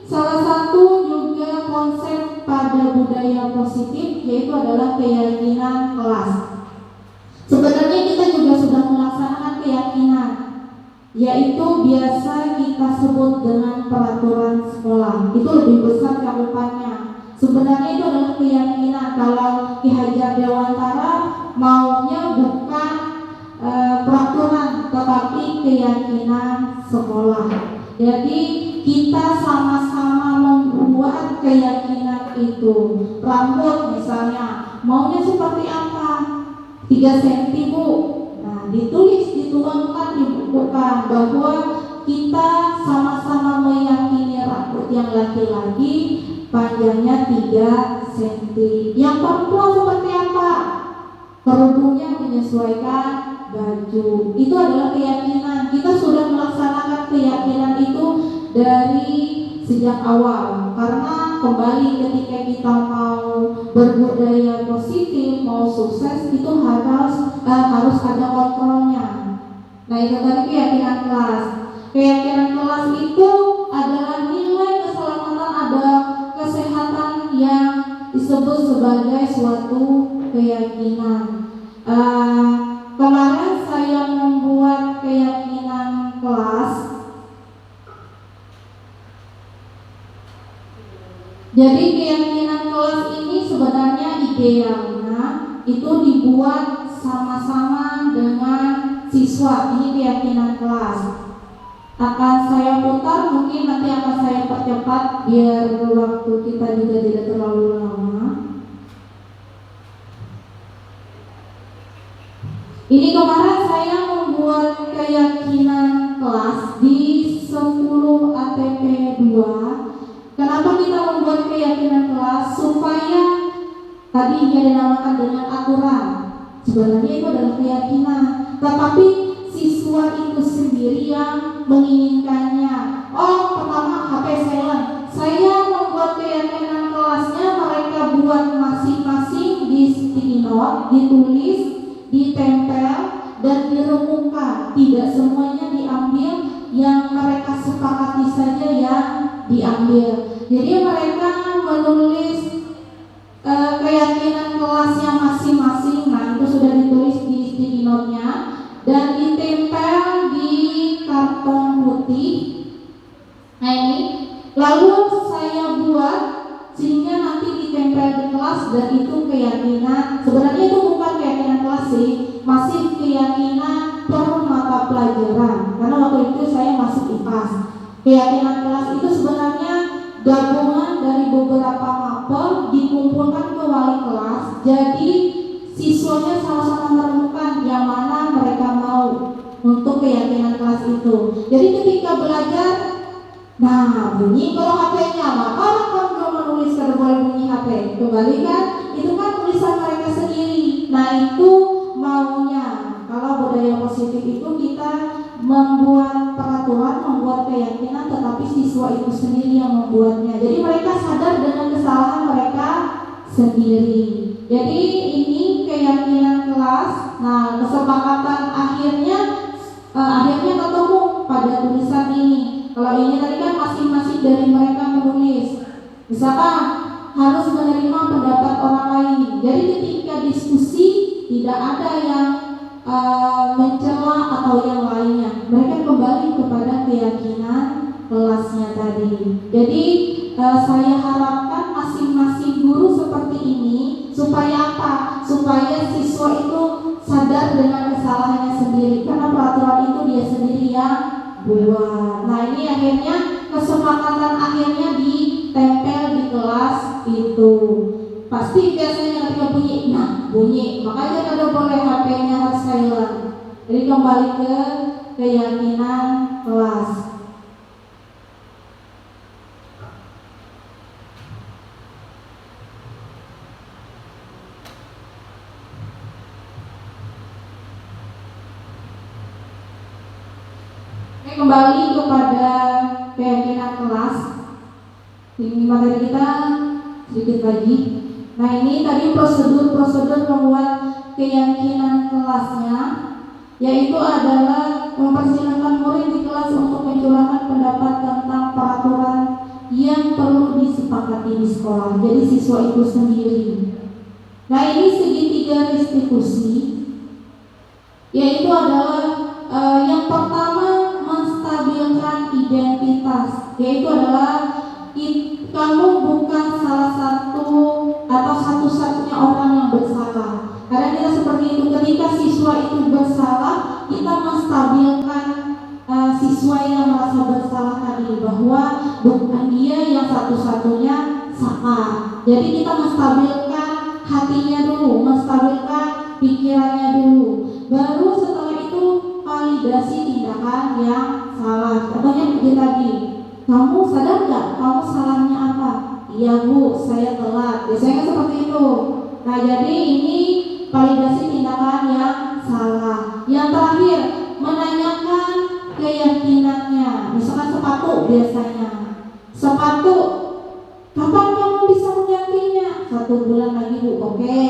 salah satu juga konsep pada budaya positif, yaitu adalah keyakinan kelas. Sebenarnya kita juga sudah melaksanakan keyakinan, yaitu biasa kita sebut dengan peraturan sekolah. Itu lebih besar cakupannya. Sebenarnya itu adalah keyakinan. Kalau Ki Hajar Dewantara maunya bukan peraturan, tetapi keyakinan sekolah. Jadi kita sama-sama membuat keyakinan itu. Rambut misalnya, maunya seperti apa? 3 cm Bu. Nah, dituangkan, dibukukan bahwa kita sama-sama meyakini rambut yang laki-laki panjangnya 3 cm. Yang perempuan seperti apa? Kerudungnya menyesuaikan baju. Itu adalah keyakinan. Kita sudah melaksanakan keyakinan itu dari sejak awal. Karena kembali ketika kita mau berbudaya positif, mau sukses, itu harus ada kontrolnya. Nah, itu tadi keyakinan kelas. Keyakinan kelas itu adalah nilai keselamatan, ada kesehatan yang disebut sebagai suatu keyakinan. Kemarin saya membuat keyakinan kelas. Jadi keyakinan kelas ini sebenarnya idealnya itu dibuat sama-sama dengan siswa. Ini keyakinan kelas. Akan saya putar, mungkin nanti akan saya percepat biar waktu kita juga tidak terlalu lama. Ini kemarin saya membuat keyakinan kelas di 10 ATP 2. Kenapa kita membuat keyakinan kelas? Supaya tadi ia dinamakan dengan aturan. Sebenarnya itu adalah keyakinan, tetapi siswa itu sendiri yang menginginkannya. Oh, pertama HP silent. Saya membuat keyakinan kelasnya, mereka buat masing-masing di sticky note, ditulis, ditempel, dan dirumungkan. Tidak semuanya diambil, yang mereka sepakati saja yang diambil. Jadi mereka menulis keyakinan kelasnya masing-masing. Nah, itu sudah ditulis di sticky note-nya dan ditempel di karton putih. Nah, ini lalu saya buat sehingga nanti ditempel di kelas, dan itu keyakinan. Sebenarnya itu bukan keyakinan kelas sih, masih keyakinan per mata pelajaran. Karena waktu itu saya masuk IPAS. Keyakinan kelas itu sebenarnya gabungan dari beberapa mapel dikumpulkan ke wali kelas. Jadi siswanya sama-sama menemukan yang mana mereka mau untuk keyakinan kelas itu. Jadi ketika belajar, nah bunyi kalau HP-nya, maka orang kalau menulis kada boleh bunyi HP. Kembali kan, itu kan tulisan mereka sendiri. Nah, itu maunya. Kalau budaya positif itu kita membuat peraturan, membuat keyakinan, tetapi siswa itu sendiri yang membuatnya. Jadi mereka sadar dengan kesalahan mereka sendiri. Jadi ini keyakinan kelas. Nah, kesepakatan akhirnya ketemu pada tulisan ini. Kalau ini tadi kan masing-masing dari mereka menulis. Misalkan harus menerima pendapat orang lain. Jadi ketika diskusi tidak ada yang mencela atau yang lainnya. Mereka kembali kepada keyakinan kelasnya tadi. Jadi saya harapkan masing-masing guru seperti ini supaya apa? Supaya siswa itu sadar dengan kesalahannya sendiri. Karena peraturan itu dia sendiri yang buat. Nah, ini akhirnya kesepakatan akhirnya ditempel di kelas itu. Pasti biasanya ketika bunyi, nah bunyi, makanya kada boleh HP-nya harus silent. Jadi kembali ke keyakinan kelas. Kembali kepada keyakinan kelas. Ini materi kita sedikit lagi. Nah, ini tadi prosedur membuat keyakinan kelasnya, yaitu adalah mempersilahkan murid di kelas untuk mencurahkan pendapat tentang peraturan yang perlu disepakati di sekolah. Jadi siswa itu sendiri. Nah, ini segitiga restitusi, yaitu adalah yang pertama menstabilkan identitas, yaitu adalah kamu bukan salah satu atau satu-satunya orang yang bersalah. Karena kita seperti itu, ketika siswa itu bersalah, kita menstabilkan siswa yang merasa bersalah tadi, bahwa bukan dia yang satu-satunya salah. Jadi kita menstabilkan hatinya dulu, menstabilkan pikirannya dulu. Baru setelah itu validasi tindakan yang salah. Contohnya begini tadi, kamu sadar nggak kamu salahnya apa? Iya bu, saya telat. Biasanya seperti itu. Nah jadi ini validasi tindakan yang salah. Yang terakhir, menanyakan keyakinannya. Misalkan sepatu biasanya. Sepatu, kapan kamu bisa menggantinya? 1 bulan lagi bu, oke.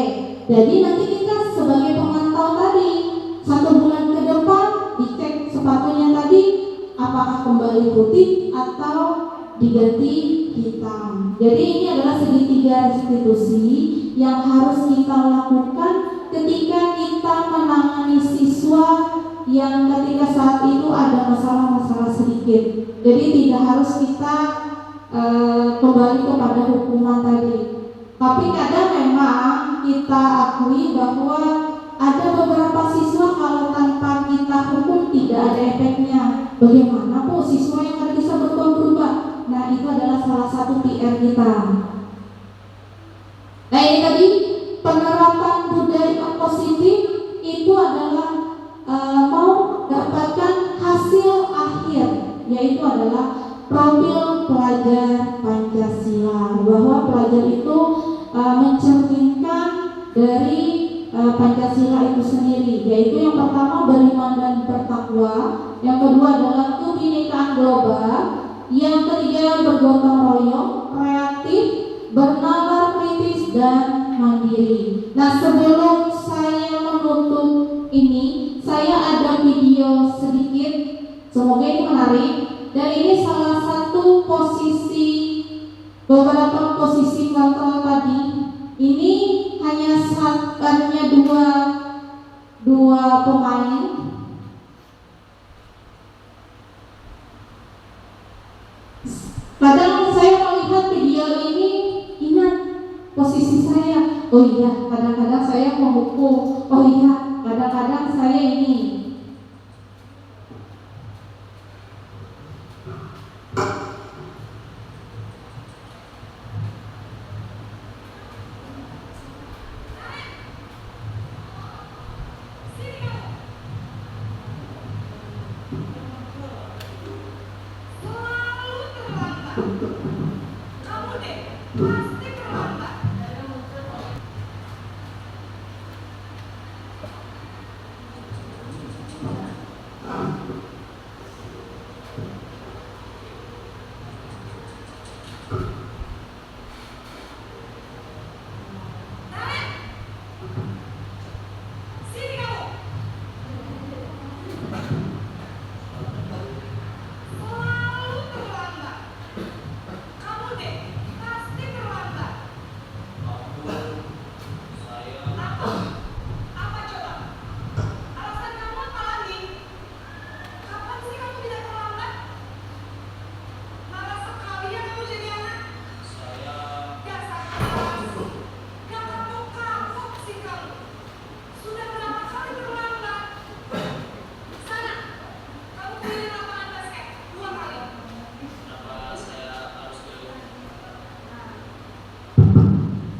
Jadi nanti kita sebagai pemantau tadi, 1 bulan ke depan dicek sepatunya tadi apakah kembali putih atau diganti hitam. Jadi ini adalah segitiga restitusi yang harus kita lakukan ketika kita menangani siswa yang ketika saat itu ada masalah-masalah sedikit. Jadi tidak harus kita kembali kepada hukuman tadi. Tapi kadang memang kita akui bahwa ada beberapa siswa kalau tanpa kita hukum tidak ada efeknya. Bagaimana bu siswa yang ada bisa berubah-berubah? Nah itu adalah salah satu PR kita. Nah ini tadi penerapan budaya positif itu adalah mau dapatkan hasil akhir, yaitu adalah profil pelajar Pancasila, bahwa pelajar itu mencerminkan dari Pancasila itu sendiri, yaitu yang pertama beriman dan bertakwa, yang kedua adalah kebinekaan global, yang ketiga bergotong royong, kreatif, bernalar kritis dan mandiri. Nah sebelum saya menutup ini, saya ada video sedikit, semoga ini menarik. Dan ini salah satu posisi, beberapa posisi kontrol tadi. Ini hanya dua pemain. Kadang saya melihat video ini, ingat posisi saya. Oh iya, kadang-kadang saya menghukum. Oh iya, kadang-kadang saya ini.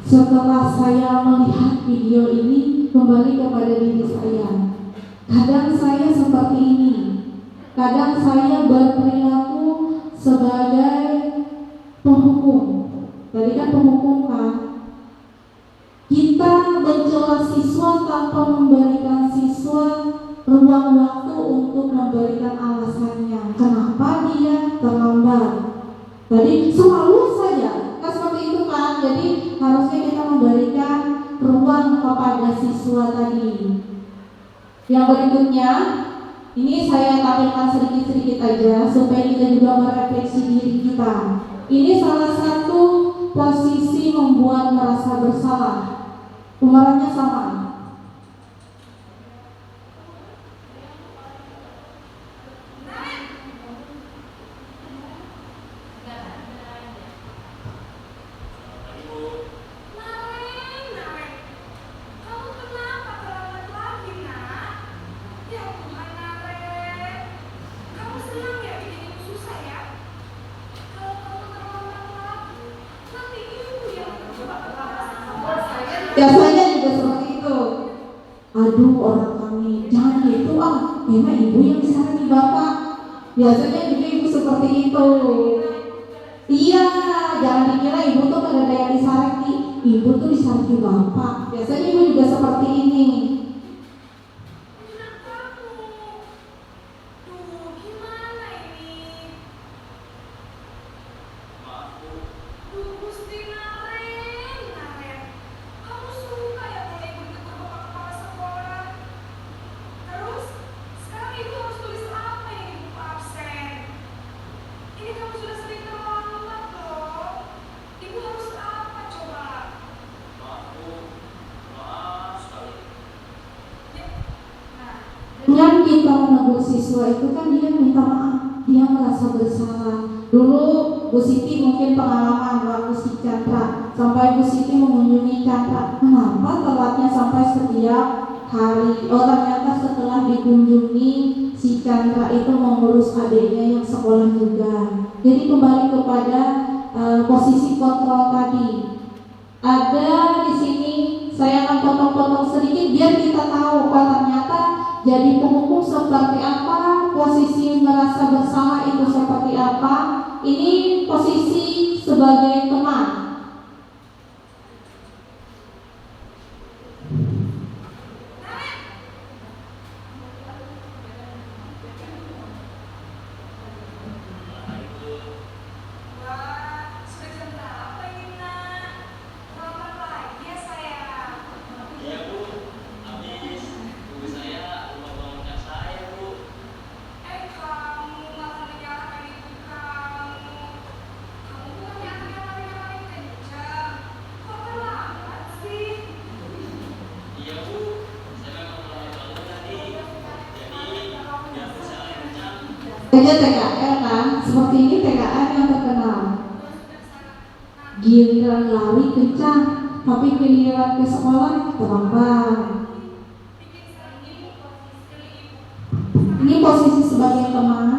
Setelah saya melihat video ini, kembali kepada diri saya. Kadang saya seperti ini. Kadang saya berperilaku sebagai penghukum. Tadi kan penghukum kan. Kita mencela siswa tanpa memberikan siswa ruang waktu untuk memberikan alasannya. Kenapa dia terlambat? Tadi selalu saja kan seperti itu kan. Jadi harusnya kita memberikan ruang kepada siswa tadi. Yang berikutnya, ini saya tampilkan sedikit-sedikit aja supaya kita juga merefleksi diri kita. Ini salah satu posisi membuat merasa bersalah. Pemerannya sama. Biasanya juga seperti itu. Aduh orang kami, jangan gitu memang ibu yang disarani bapak. Biasanya juga ibu seperti itu. Iya, jangan dikira ibu tuh gak ada yang disarani. Ibu tuh disarani bapak. Biasanya ibu juga seperti ini. Dengan kita menegur siswa itu kan dia minta maaf, dia merasa bersalah. Dulu Bu Siti mungkin pengalaman waktu si Chandra, sampai Bu Siti mengunjungi Chandra, kenapa telatnya sampai setiap hari? Oh ternyata setelah dikunjungi si Chandra itu mengurus adiknya yang sekolah juga. Jadi kembali kepada posisi kontrol tadi. Ada di sini saya akan potong-potong sedikit biar kita tahu ternyata jadi penghukum seperti apa, posisi merasa bersalah itu seperti apa. Ini posisi sebagai teman. Saja TKL kan, seperti ini TKL yang terkenal. Giliran lari kencang, tapi giliran ke sekolah terlambat. Ini posisi sebagai teman.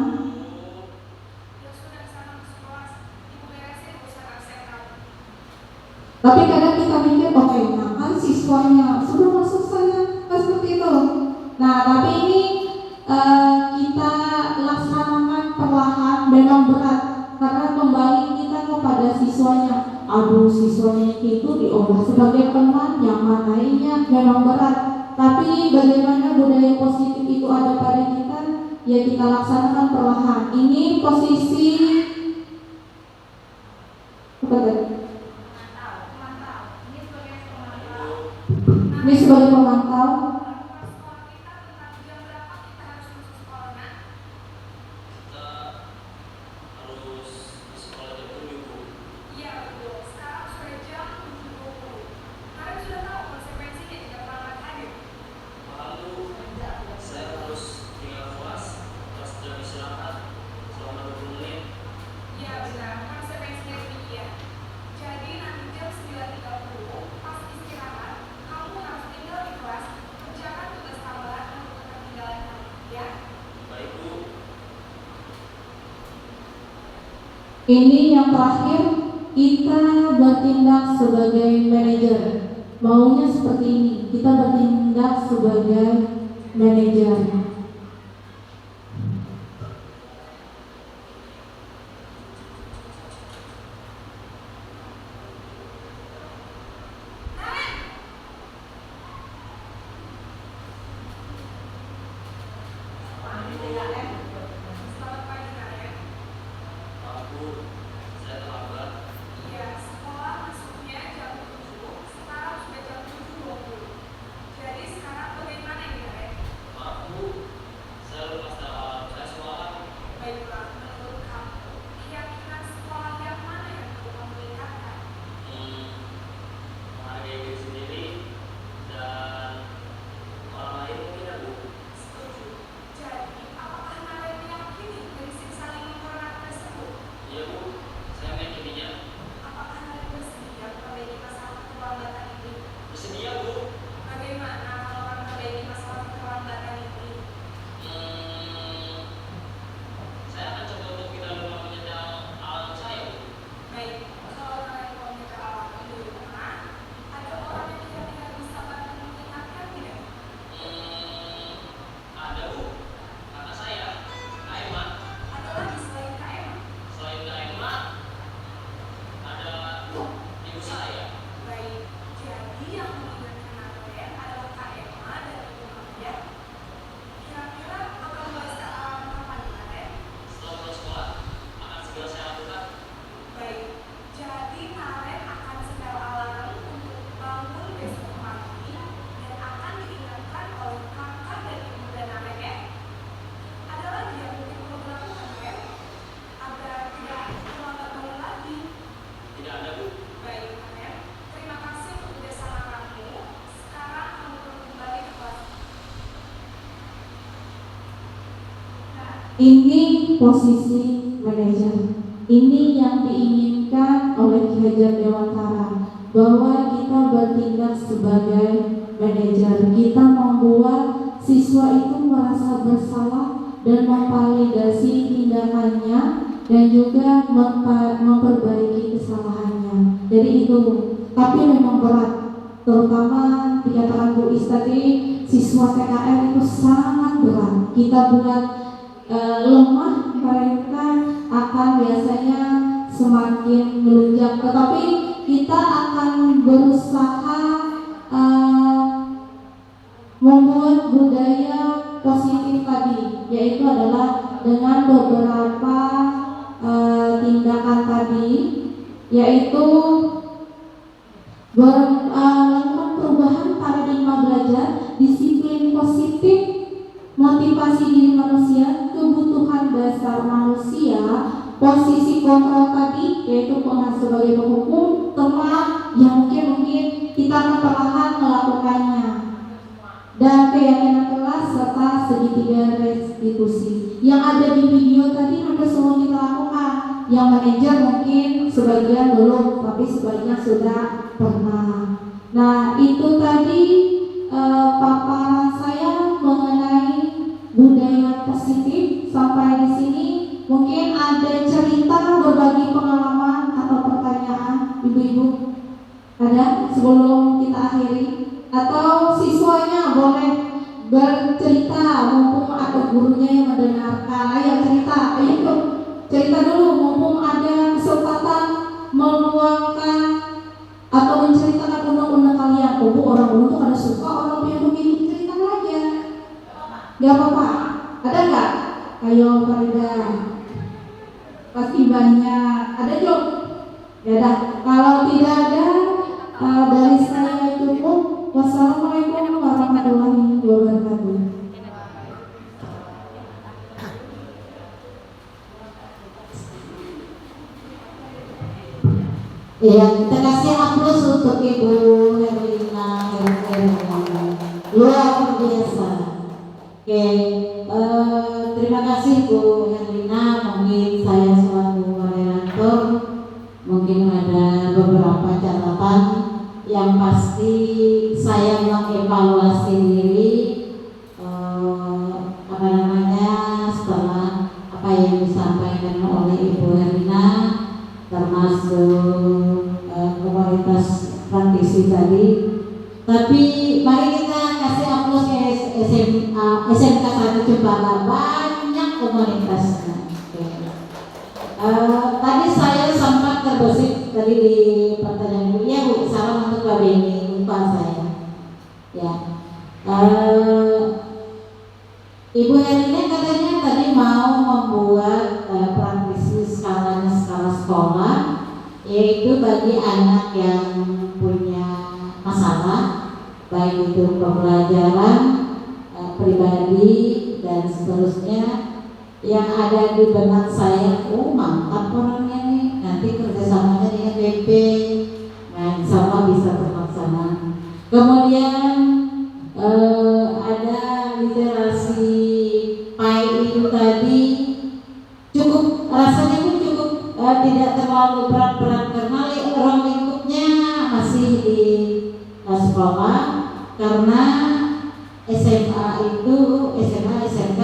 Tapi kadang kita mikir, oke, kan siswanya sudah masuk saya, seperti itu. Nah, tapi ini kita laksanakan perlahan, memang berat karena kembali kita kepada siswanya. Aduh, siswanya itu diolah sebagai teman, yang manainya memang berat. Tapi bagaimana budaya positif itu ada pada kita, ya kita laksanakan perlahan. Ini posisi apa tadi? Ini sebagai pemantau. Ini yang terakhir, kita bertindak sebagai manajer. Maunya seperti ini, kita bertindak sebagai manajer. Ini posisi manajer. Ini yang diinginkan oleh Ki Hajar Dewantara, bahwa kita bertindak sebagai manajer. Kita membuat siswa itu merasa bersalah dan memvalidasi tindakannya dan juga memperbaiki kesalahannya. Jadi itu, tapi memang berat. Terutama dikatakan Bu Is tadi, siswa TKR itu sangat berat. Kita buat lemah, mereka akan biasanya semakin melunjak. Tetapi kita akan berusaha membuat budaya positif tadi, yaitu adalah dengan beberapa tindakan tadi, yaitu melakukan perubahan paradigma belajar, disiplin positif, motivasi diri manusia, kebutuhan dasar manusia, posisi kontrol tadi, yaitu Komnas sebagai penghukum, teman yang mungkin kita akan perlahan melakukannya, dan keyakinan kelas serta segitiga restitusi. Yang ada di video tadi hampir semua kita lakukan. Yang manajer mungkin sebagian belum, tapi sebagian sudah pernah. Nah, itu tadi paparan saya mengenai budaya positif. Sampai di sini mungkin ada cerita, berbagi pengalaman atau pertanyaan, ibu-ibu ada sebelum kita akhiri, atau siswanya boleh bercerita mumpung ada gurunya yang mendengarkan. Ayo cerita, ayo cerita dulu mumpung ada kesempatan meluangkan atau menceritakan undang-undang kalian. Orang undang tuh ada suka, orang punya begini, cerita aja, gak apa-apa. Ada nggak? Ayo Farida, pasti banyak. Ada Jok? Ya dah, kalau tidak ada dari saya cukup. Wassalamualaikum warahmatullahi wabarakatuh. Iya, kita kasih aplaus untuk Ibu Herlina luar biasa. Oke, terima kasih Bu Herlina. Mungkin saya selaku moderator mungkin ada beberapa catatan. Yang pasti saya mengevaluasi diri setelah apa yang disampaikan oleh Ibu Herlina, termasuk komunitas praktisi tadi. Tapi mari kita kasih aplaus ke SMK 1 Cempaka, banyak komunitasnya. Tadi saya sempat terbesit tadi di pertanyaan Bu, ya Bu, salam untuk Pak Beni, lupa saya. Ya, Ibu Herlina katanya tadi mau membuat praktisi skala sekolah, yaitu bagi anak yang punya masalah, baik itu pembelajaran, pribadi dan seterusnya. Yang ada di benak saya, mantap orangnya nih, nanti kerjasamanya dengan BP, nah insya Allah bisa terlaksana. Kemudian ada literasi PAI itu tadi cukup, rasanya pun cukup tidak terlalu berat-berat karena ruang lingkupnya masih di sekolah, karena SMA itu SMK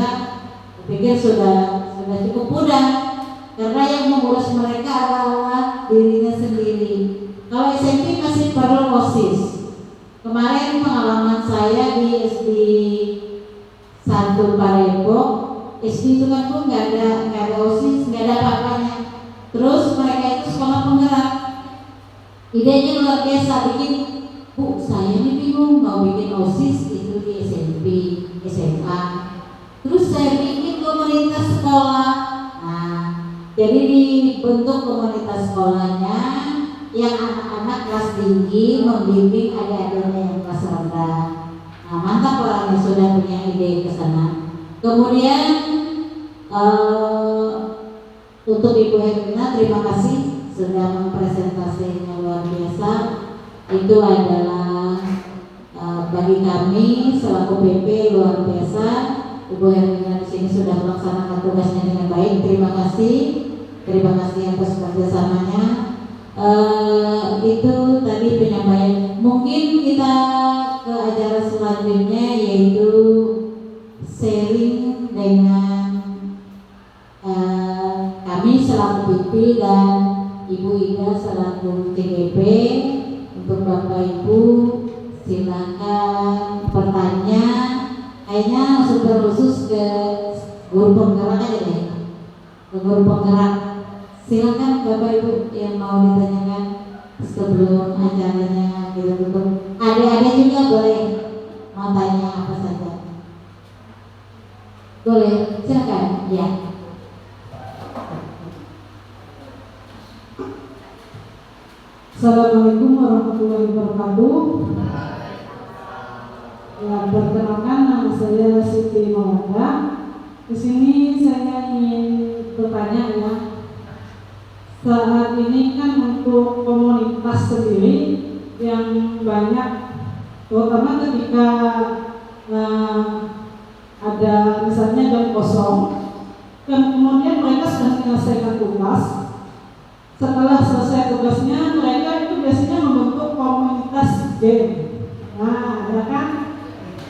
pikir sudah cukup mudah, karena yang mengurus mereka adalah dirinya sendiri. Kalau SMP masih perlu OSIS. Kemarin pengalaman saya di SD 1 Parepok, SD itu kan pun nggak ada OSIS, nggak ada apa-apanya. Terus mereka itu sekolah penggerak. Idenya luar biasa, bikin, Bu, saya ini bingung mau bikin OSIS itu di SMP, SMA. Terus saya bikin komunitas sekolah. Nah, jadi dibentuk komunitas sekolahnya yang anak-anak kelas tinggi membimbing adik-adiknya yang kelas rendah. Nah, mantap orangnya sudah punya ide ke sana. Kemudian untuk Ibu Herlina, terima kasih sudah mempresentasinya luar biasa. Itu adalah bagi kami selaku PP luar biasa. Ibu Hermina di sini sudah melaksanakan tugasnya dengan baik. Terima kasih atas kerjasamanya. Itu tadi penyampaian. Mungkin kita ke acara selanjutnya, yaitu sharing dengan kami selaku BP dan Ibu Ida selaku CGP. Untuk Bapak Ibu silakan bertanya. Kayaknya super khusus ke guru penggerak aja deh. Ke guru penggerak. Silakan Bapak Ibu yang mau ditanyakan sebelum acaranya kita tutup. Adik-adik juga boleh mau tanya apa saja. Boleh, silakan. Ya. Assalamualaikum warahmatullahi wabarakatuh. Ya, perkenalkan nama saya Siti Maulana. Di sini saya ingin bertanya ya. Saat ini kan untuk komunitas sendiri yang banyak, terutama ketika ada misalnya jam kosong, dan kemudian mereka sudah menyelesaikan tugas. Setelah selesai tugasnya, mereka itu biasanya membentuk komunitas game. Nah, ya kan?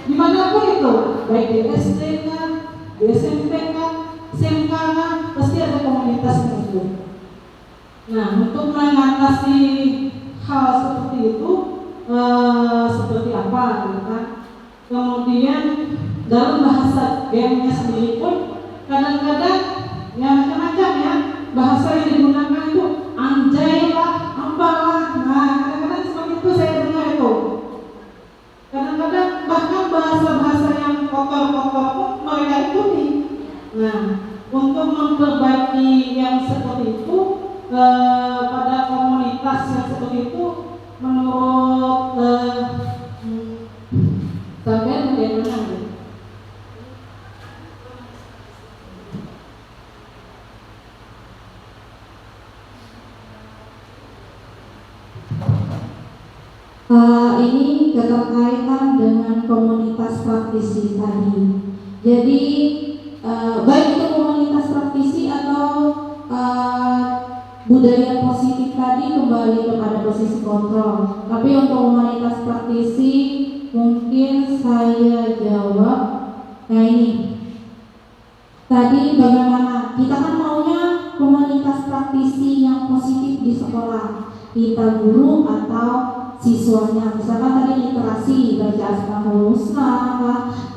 Dimanapun itu, baik di SD kan, di SMP kan, SMK kan, pasti ada komunitasnya itu. Nah, untuk mengatasi hal seperti itu, seperti apa, gitu kan? Kemudian dalam bahasa gamenya sendiri pun kadang-kadang ya macam-macam ya. Bahasa yang digunakan itu anjay lah, apalah. Nah, kadang-kadang seperti itu saya dengar itu. Kadang-kadang bahkan bahasa-bahasa yang kotor-kotor pun mereka ikuti. Nah, untuk memperbaiki yang seperti itu pada komunitas yang seperti itu, menurut sampean bagaimana? Ini keterkaitan dengan komunitas praktisi tadi. Jadi baik itu komunitas praktisi atau budaya positif tadi kembali kepada posisi kontrol. Tapi untuk komunitas praktisi mungkin saya jawab. Nah ini tadi bagaimana kita kan maunya komunitas praktisi yang positif di sekolah, kita guru atau siswanya. Misalkan tadi literasi, baca asmaul husna,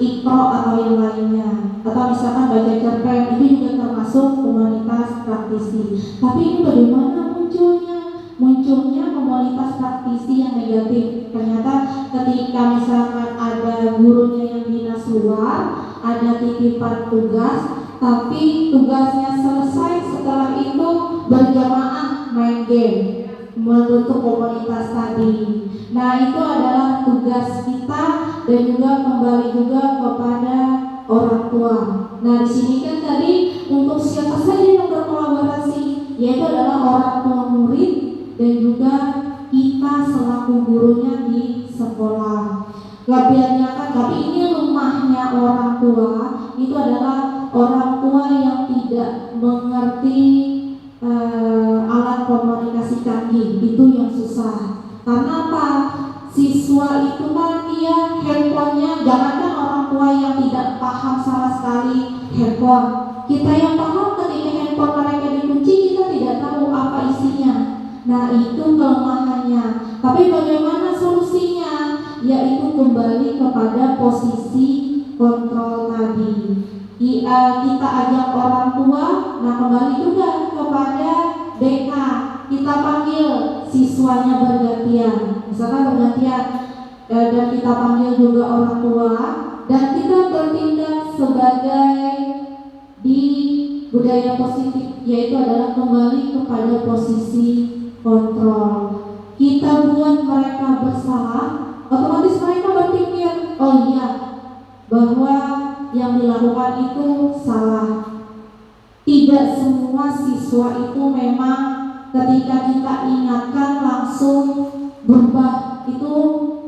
Iqra atau yang lainnya, atau misalkan baca cerpen, itu juga termasuk komunitas praktisi. Tapi ini bagaimana munculnya? Munculnya komunitas praktisi yang negatif. Ternyata ketika misalkan ada gurunya yang dinas luar, ada titipan tugas, tapi tugasnya selesai, setelah itu berjamaah main game, membentuk komunitas tadi. Nah, itu adalah tugas kita dan juga kembali juga kepada orang tua. Nah, di sini kan tadi untuk siapa saja yang berkolaborasi, yaitu adalah orang tua murid dan juga kita selaku gurunya di sekolah. Kelebihannya kan, tapi ini rumahnya orang tua itu adalah orang tua yang tidak mengerti alat komunikasi canggih, itu yang susah. Karena apa? Siswa itu kan dia handphonenya, jangankan orang tua yang tidak paham sama sekali handphone, kita yang paham ketika handphone mereka dikunci, kita tidak tahu apa isinya. Nah, itu kelemahannya. Tapi bagaimana solusinya? Yaitu kembali kepada posisi kontrol tadi. Kita ajak orang tua, nah kembali juga kepada BK, kita panggil siswanya bergantian, misalkan bergantian, dan kita panggil juga orang tua, dan kita bertindak sebagai di budaya positif, yaitu adalah kembali kepada posisi kontrol. Kita buat mereka bersalah, otomatis mereka berpikir, oh iya, bahwa yang dilakukan itu salah. Tidak semua siswa itu memang ketika kita ingatkan langsung berubah, itu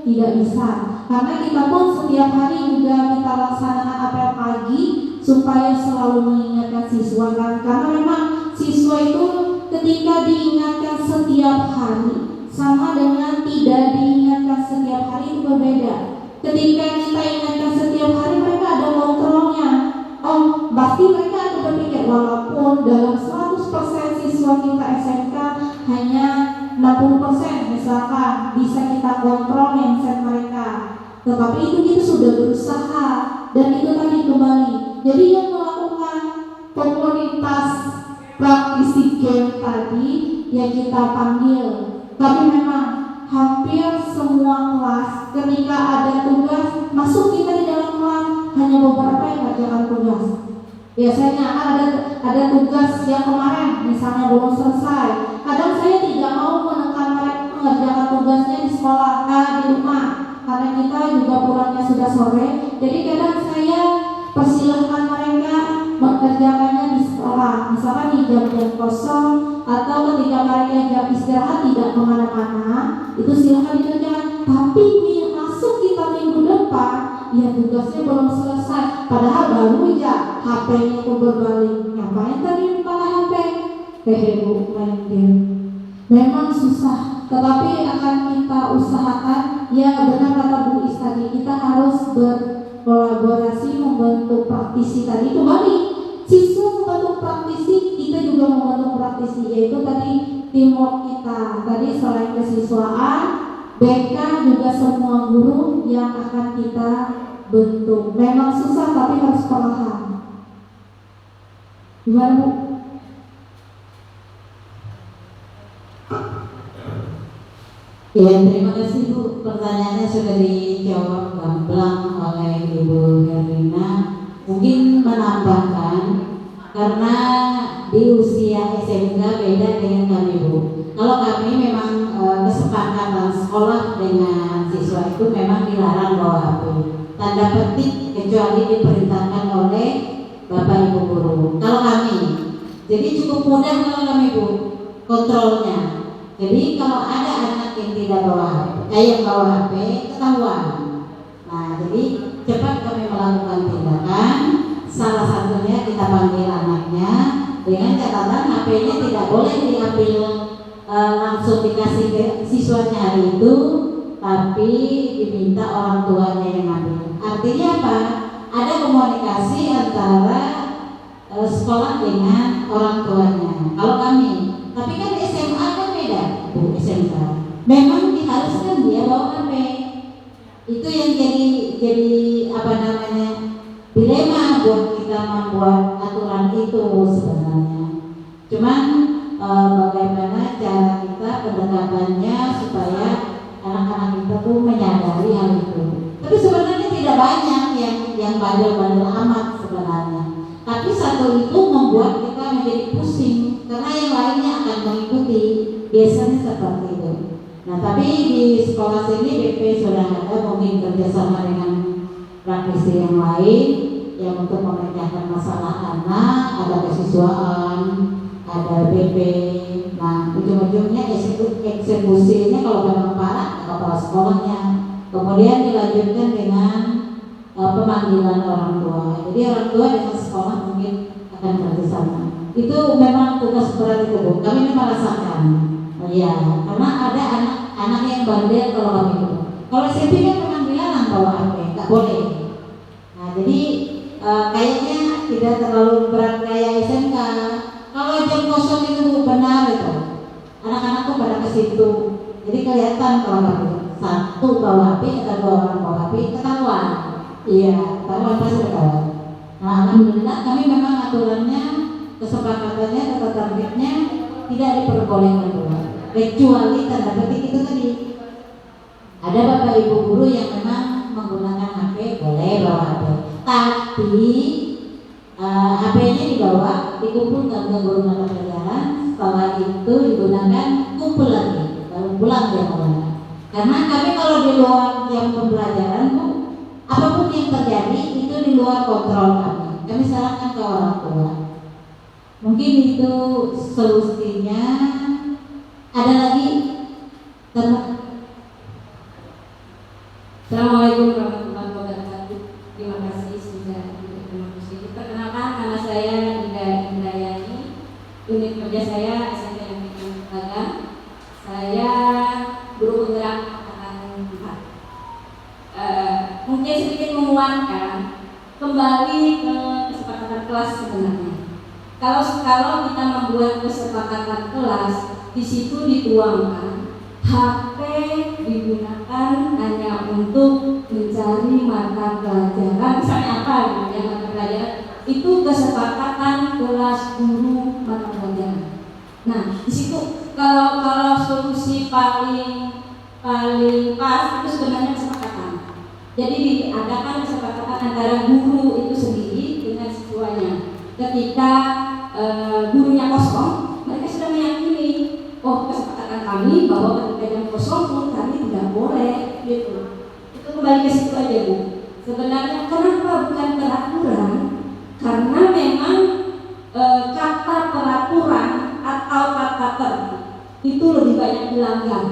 tidak bisa. karena kita pun setiap hari juga kita laksanakan apel pagi supaya selalu mengingatkan siswa kan, karena memang siswa itu ketika diingatkan setiap hari sama dengan tidak diingatkan setiap hari itu berbeda. Ketika kita ingatkan setiap hari, mereka ada kontrolnya. Oh, pasti mereka ada berpikir, walaupun dalam 100% siswa kita SMK hanya 60% misalkan bisa kita kontrol mindset mereka, tetapi itu kita sudah berusaha. Dan itu tadi kembali, jadi yang melakukan komunitas praktisi game tadi yang kita panggil, tapi memang hampir semua kelas ketika ada tugas masuk kita di dalam kelas, hanya beberapa yang mengerjakan tugas. Biasanya kan ada tugas yang kemarin misalnya belum selesai. Kadang saya tidak mau menekan mereka mengerjakan tugasnya di sekolah, di rumah, karena kita juga pulangnya sudah sore. Jadi kadang saya persilahkan mereka mengerjakannya di sekolah, misalkan di jam-jam kosong atau ketika mereka jam istirahat tidak kemana-mana, itu silahkan dikerjakan. Tapi masuk kita minggu depan, ya tugasnya belum selesai, padahal baru ya HP-nya itu berbalik. Ngapain tadi buka HP? Bu, main game. Memang susah, tetapi akan kita usahakan. Ya benar kata Bu Is tadi, kita harus berkolaborasi membentuk praktisi tadi. Kembali, siswa membentuk praktisi, kita juga membentuk praktisi, yaitu tadi teamwork kita. Tadi selain kesiswaan, BK juga semua guru yang akan kita bentuk. Memang susah tapi harus perlahan. Gimana Bu? Ya, terima kasih Bu. Pertanyaannya sudah dijawab gamblang oleh Ibu Herlina. Mungkin menambahkan, karena di usia SMK beda dengan kami Bu. Kalau kami memang kesepakatan sekolah dengan siswa itu memang dilarang bawa HP. Tanda petik kecuali diperintahkan oleh Bapak Ibu guru. Kalau kami, jadi cukup mudah kalau kami Bu kontrolnya. Jadi kalau ada anak yang tidak bawa HP, yang bawa HP ketahuan. Nah, jadi cepat kami melakukan tindakan. Salah satunya kita panggil anaknya dengan catatan HP-nya tidak boleh diambil langsung dikasih ke siswanya hari itu, tapi diminta orang tuanya yang ambil. Artinya apa? Ada komunikasi antara sekolah dengan orang tuanya. Kalau kami, tapi kan SMA kan beda Bu, SMK. Memang diharuskan dia bawa HP. Itu yang jadi apa namanya dilema buat kita membuat aturan itu sebenarnya. Cuman bagaimana cara kita pendekatannya supaya anak-anak kita tuh menyadari hal itu. Tapi sebenarnya tidak banyak yang bandel-bandel amat sebenarnya. Tapi satu itu membuat kita menjadi pusing karena yang lainnya akan mengikuti. Biasanya seperti itu. Nah, tapi di sekolah sini BP sudah ada mungkin kerjasama dengan praktisi yang lain yang untuk memecahkan masalah anak, ada kesiswaan, ada BP. Nah, ujung-ujungnya eksekusinya kalau memang parah kepala sekolahnya. Kemudian dilanjutkan dengan pemanggilan orang tua. Jadi orang tua dengan sekolah mungkin akan kerjasama. Itu memang tugas berat itu Bu. Kami ini merasakan. Iya, karena ada anak yang bandel kalau kami itu. Kalau SMP kan memang dilarang bawa HP, nggak boleh. Nah, jadi kayaknya tidak terlalu berat kayak SMK. Kalau jam kosong itu benar itu, anak-anak tuh pada ke situ. Jadi kelihatan kalau kami satu bawa HP atau dua orang bawa HP ketahuan. Iya, ketahuan pasti ketahuan. Nah, alhamdulillah kami memang aturannya, kesepakatannya, tata tertibnya tidak diperbolehkan keluar. Kecuali tanda petik itu tadi. Ada Bapak Ibu guru yang memang menggunakan HP, boleh bawa HP. Tapi HP-nya dibawa, dikumpulkan ke guru mata pelajaran. Setelah itu digunakan kumpul lagi, baru pulang dia menggunakan. Karena kami kalau di luar jam pembelajaran Bu, apapun yang terjadi itu di luar kontrol kami. Kami sarankan ke orang tua. Mungkin itu solusinya. Ada lagi? Assalamualaikum saya SMP Negeri Telaga. Saya guru penggerak angkatan 4. Mungkin sedikit menguatkan kembali ke kesepakatan kelas sebenarnya. Kalau kita membuat kesepakatan kelas, di situ dituangkan HP digunakan hanya untuk mencari mata pelajaran, misalnya apa ya mata pelajaran, itu kesepakatan kelas guru mata pelajaran. Nah, di situ kalau solusi paling pas itu sebenarnya kesepakatan. Jadi diadakan kesepakatan antara guru itu sendiri dengan siswanya. Ketika gurunya kosong, mereka sudah meyakini, oh kesepakatan kami bahwa ketika jam kosong pun kami tidak boleh, gitu. Itu kembali ke situ aja Bu. Sebenarnya kenapa bukan peraturan? Karena memang kata peraturan atau kata tertib itu lebih banyak dilanggar.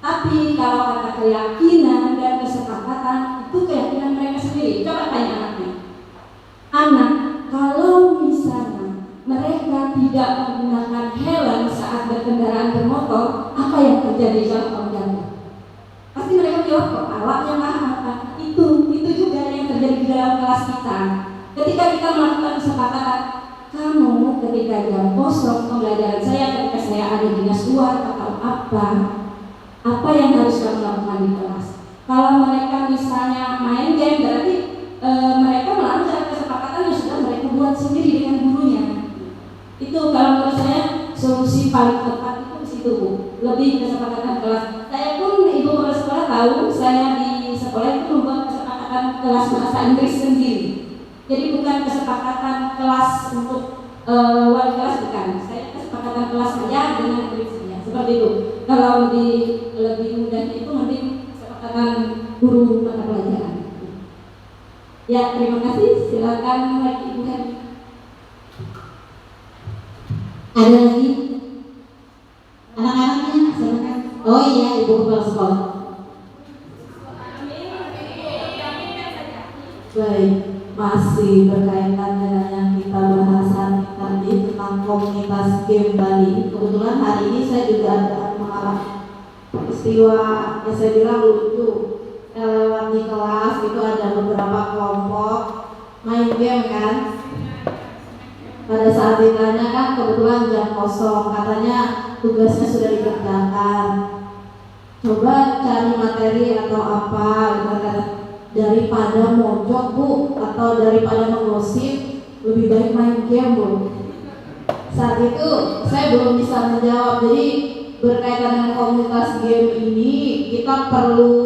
Tapi kalau kata keyakinan dan kesepakatan itu keyakinan mereka sendiri. Coba tanya anaknya. Anak, kalau misalnya mereka tidak menggunakan helm saat berkendaraan bermotor, apa yang terjadi kalau kamu jatuh? Pasti mereka jawab, kok alatnya apa? Itu juga yang terjadi di dalam kelas kita. Ketika kita melakukan kesepakatan, kamu ketika jam kosong pembelajaran saya, ketika saya ada dinas luar atau apa yang harus kamu lakukan di kelas? Kalau mereka misalnya main game, berarti mereka melanggar kesepakatan yang sudah mereka buat sendiri dengan gurunya. Itu kalau menurut saya solusi paling tepat itu di situ Bu. Lebih kesepakatan kelas. Saya pun ibu kepala sekolah tahu, saya di sekolah itu membuat kesepakatan kelas bahasa Inggris sendiri. Jadi bukan kesepakatan kelas untuk wali kelas, bukan. Saya kesepakatan kelas saja dengan murid saya. Seperti itu. Kalau lebih mudahnya itu mending kesepakatan guru mata pelajaran. Ya, terima kasih. Silakan lagi Ibu Heri. Ada lagi? Anak-anaknya silakan. Oh iya, ibu kepala sekolah. Baik, masih berkaitan dengan yang kita bahas tadi tentang komunitas game Bali. Kebetulan hari ini saya juga ada mengalami peristiwa yang saya bilang lucu. Saya lewat di kelas itu ada beberapa kelompok main game kan. Pada saat ditanya kan kebetulan jam kosong, katanya tugasnya sudah dikerjakan. Coba cari materi atau apa gitu kan. Daripada mojok Bu atau daripada menggosip, lebih baik main game Bu. Saat itu saya belum bisa menjawab. Jadi berkaitan dengan komunitas game ini, kita perlu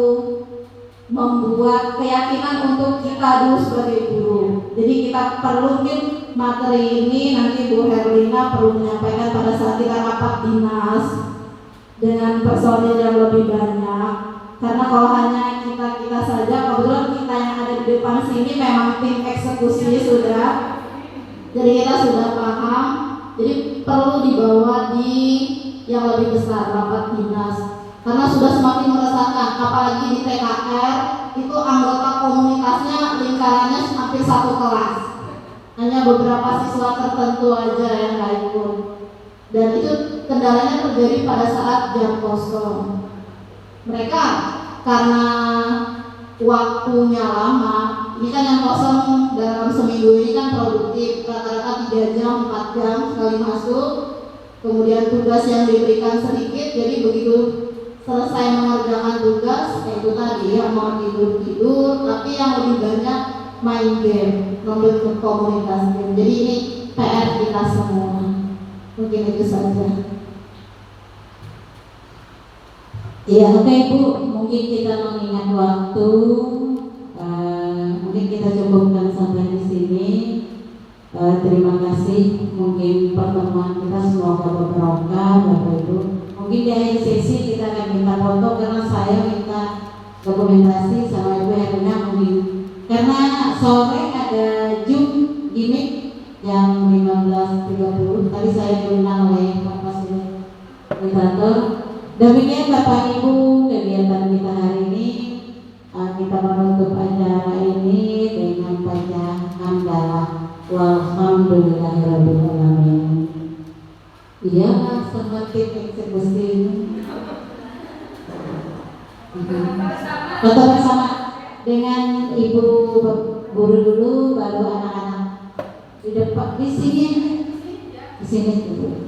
membuat keyakinan untuk kita dulu sebagai guru. Jadi kita perlu mungkin materi ini nanti Bu Herlina perlu menyampaikan pada saat kita rapat dinas dengan personil yang lebih banyak. Karena kalau hanya kita saja, kebetulan kita yang ada di depan sini memang tim eksekusi sudah. Jadi kita sudah paham. Jadi perlu dibawa di yang lebih besar, rapat dinas. Karena sudah semakin meresahkan, apalagi di TKR itu anggota komunitasnya lingkarannya hampir satu kelas. Hanya beberapa siswa tertentu aja yang nggak ikut. Dan itu kendalanya terjadi pada saat jam kosong. Mereka karena waktunya lama, ini kan yang kosong dalam seminggu ini kan produktif, rata-rata 3 jam, 4 jam sekali masuk. Kemudian tugas yang diberikan sedikit, jadi begitu selesai mengerjakan tugas, itu tadi yang mau tidur, tapi yang lebih banyak main game, membentuk komunitas game. Jadi ini PR kita semua. Mungkin itu saja. Ya, oke Bu, mungkin kita mengingat waktu, mungkin kita cukupkan sampai di sini. Terima kasih. Mungkin pertemuan kita semoga berbarokah, Bapak Ibu. Mungkin di akhir sesi kita akan minta foto karena saya minta dokumentasi sama Ibu Herlina mungkin. Karena sore ada Zoom gimmick jam 15.30. Tadi saya diundang oleh Pak Fasilitator. Demikian Bapak Ibu kegiatan kita hari ini. Kita menutup acara ini dengan baca hamdalah walhamdulillahirabbil alamin. Iya. semua tim eksekusi ini. Foto bersama dengan ibu guru dulu, baru anak-anak di depan, di sini dulu.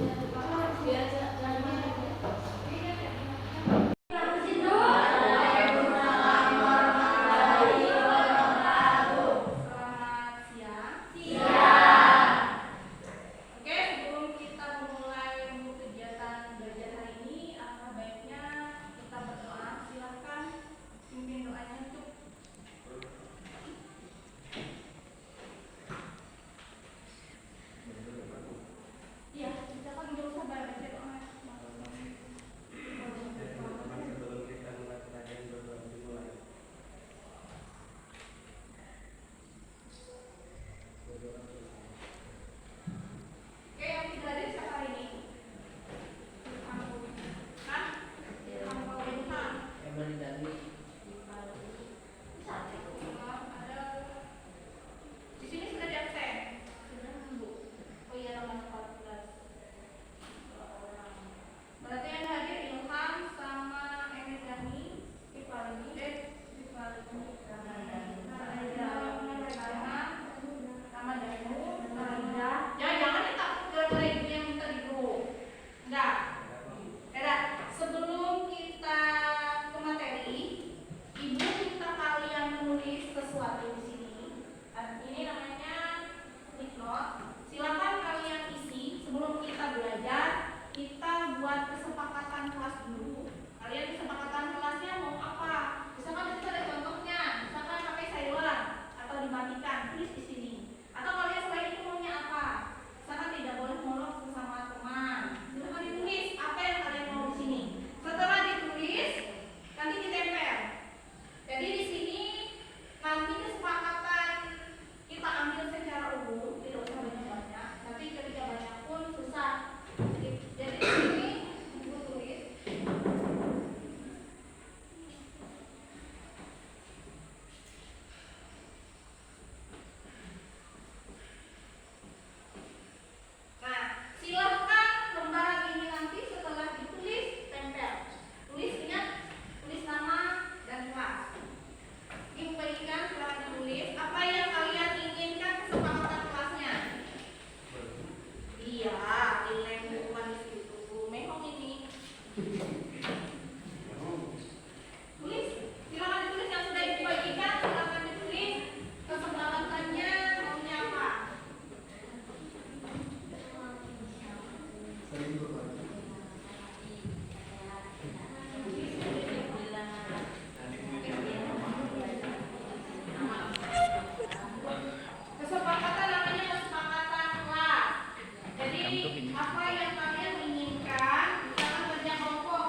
Apa yang kalian inginkan, misalkan kerja kelompok,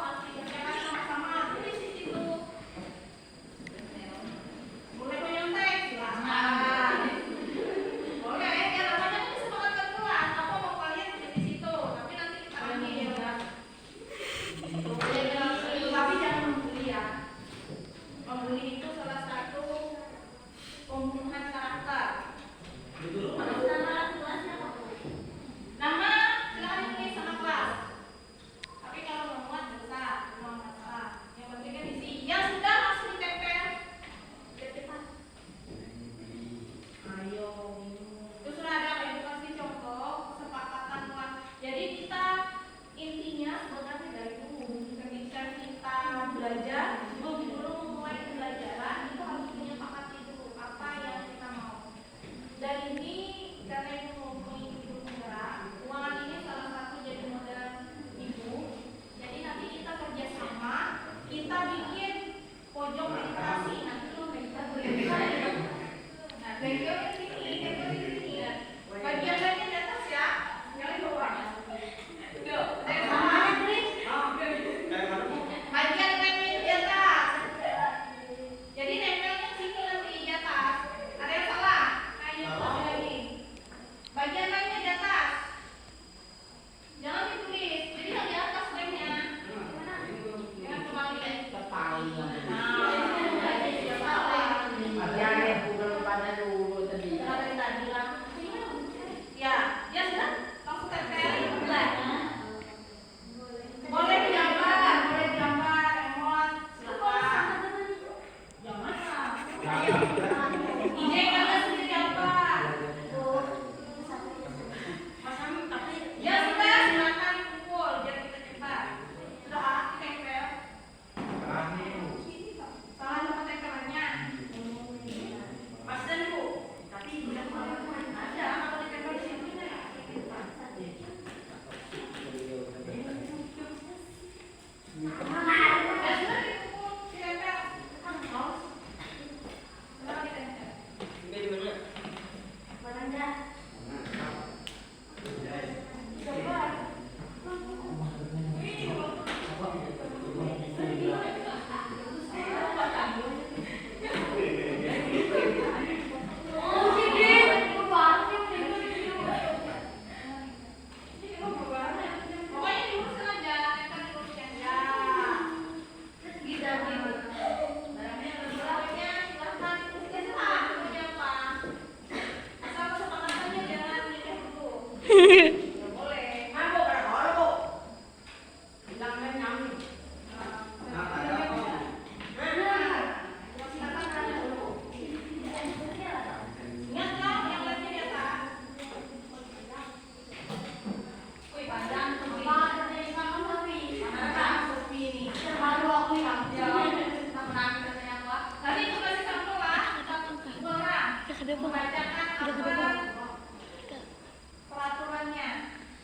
peraturannya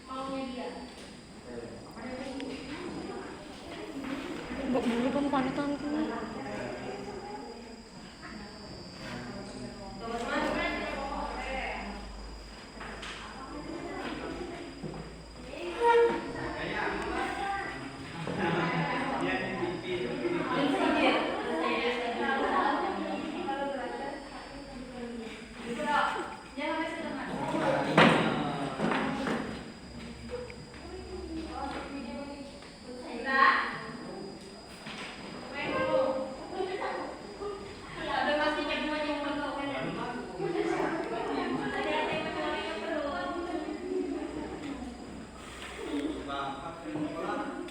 maunya dia.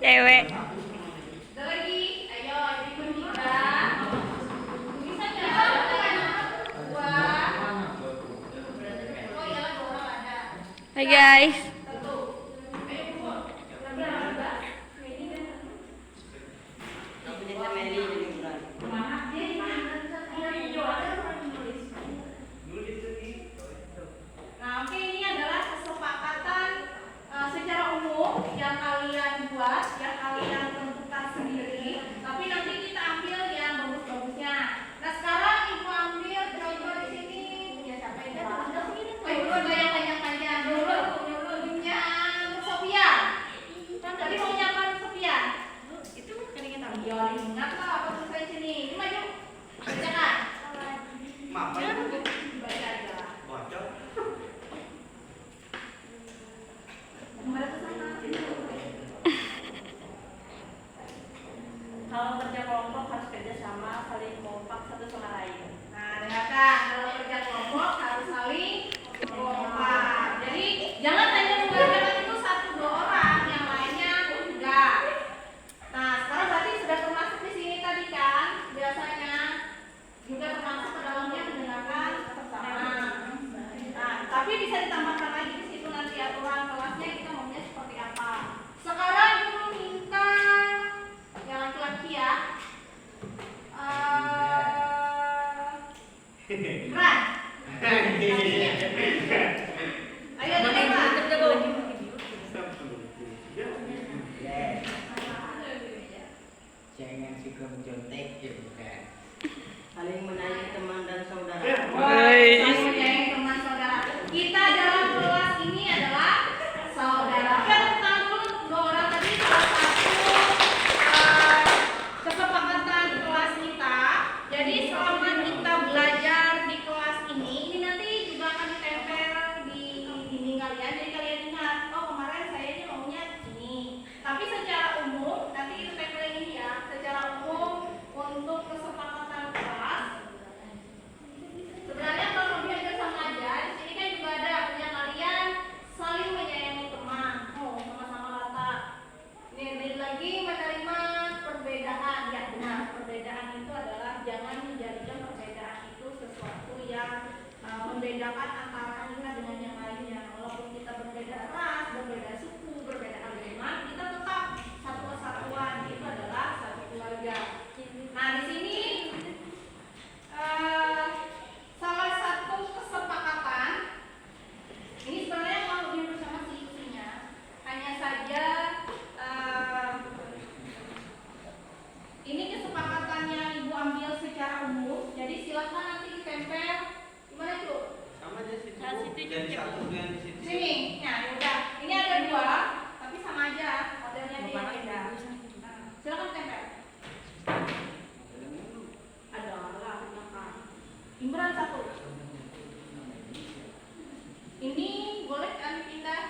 Cewek. Ada lagi, ayo jadi bertiga. Bisa nggak? Dua. Oh iya, dua orang ada. Hai guys. Satu. Ayo pukul. Berapa? Mana? Dia di mana? Dia video ada orang nulis. Nah, oke, ini adalah kesepakatan secara umum yang kalian buat, yang kalian tentukan sendiri. Tapi nanti kita ambil yang bagus-bagusnya. Nah, sekarang ibu ambil contoh di sini. Ya, siapa yang ambil sini? Dulu ada yang panjang-panjang. Dulu punya Sophia. Kan tadi mau nyapa Sophia. Itu kan kita ambil. Ingat lah apa tulisan sini. Ini maju. Bacakan. Baca aja. Kembali ke sana. Kalau kerja kelompok harus kerja sama, saling kompak satu sama lain. Nah, dengarkan, kalau kerja kelompok harus saling kompak. Jadi jangan hanya mengerjakan itu satu dua orang, yang lainnya enggak. Nah, sekarang berarti sudah termasuk di sini tadi kan? Biasanya juga termasuk ke dalamnya mendengarkan bersama. Nah, tapi bisa ditambahkan lagi di situ nanti aturan kelasnya kita maunya seperti apa. Sekarang dulu minta yang laki-laki ya. Berat. Ayo coba. Jangan suka mencontek ya bukan. Saling menyayangi teman dan saudara. Saling menyayangi teman saudara. Kita dalam kelas ini adalah saudara. Kita tentang dulu dua orang tadi salah satu kesepakatan kelas kita. Jadi selama kita belajar di kelas ini nanti juga akan ditempel di dinding kalian. Jadi kalian ingat, oh kemarin saya ini maunya ini. Tapi secara umum nanti kita tempelin ini ya. Secara umum untuk kesepakatan kelas. Sebenarnya kalau lebih hampir sama aja. Di sini kan juga ada punya kalian saling menyayangi teman. Oh sama-sama rata. Ini lagi menerima perbedaan. Ya benar, perbedaan itu adalah jangan menjadikan perbedaan itu sesuatu yang membedakan antara kita dengan yang lainnya. Walaupun kita berbeda ras, berbeda suku, berbeda agama, kita tetap satu kesatuan. Itu adalah satu keluarga. Nah di sini salah satu kesepakatan ini sebenarnya mau lebih bersama isinya. Hanya saja ini kesepakatannya ibu ambil secara umum. Jadi silakan nanti ditempel. Gimana itu? Sama aja situ. Nah, situ Dan juga. satu yang di situ. Sini. Nah, udah. Ini ada dua, tapi sama aja. Modelnya dia beda. Nah, silakan tempel. Ada lah, kan. Imran satu. Ini boleh kan dipindah?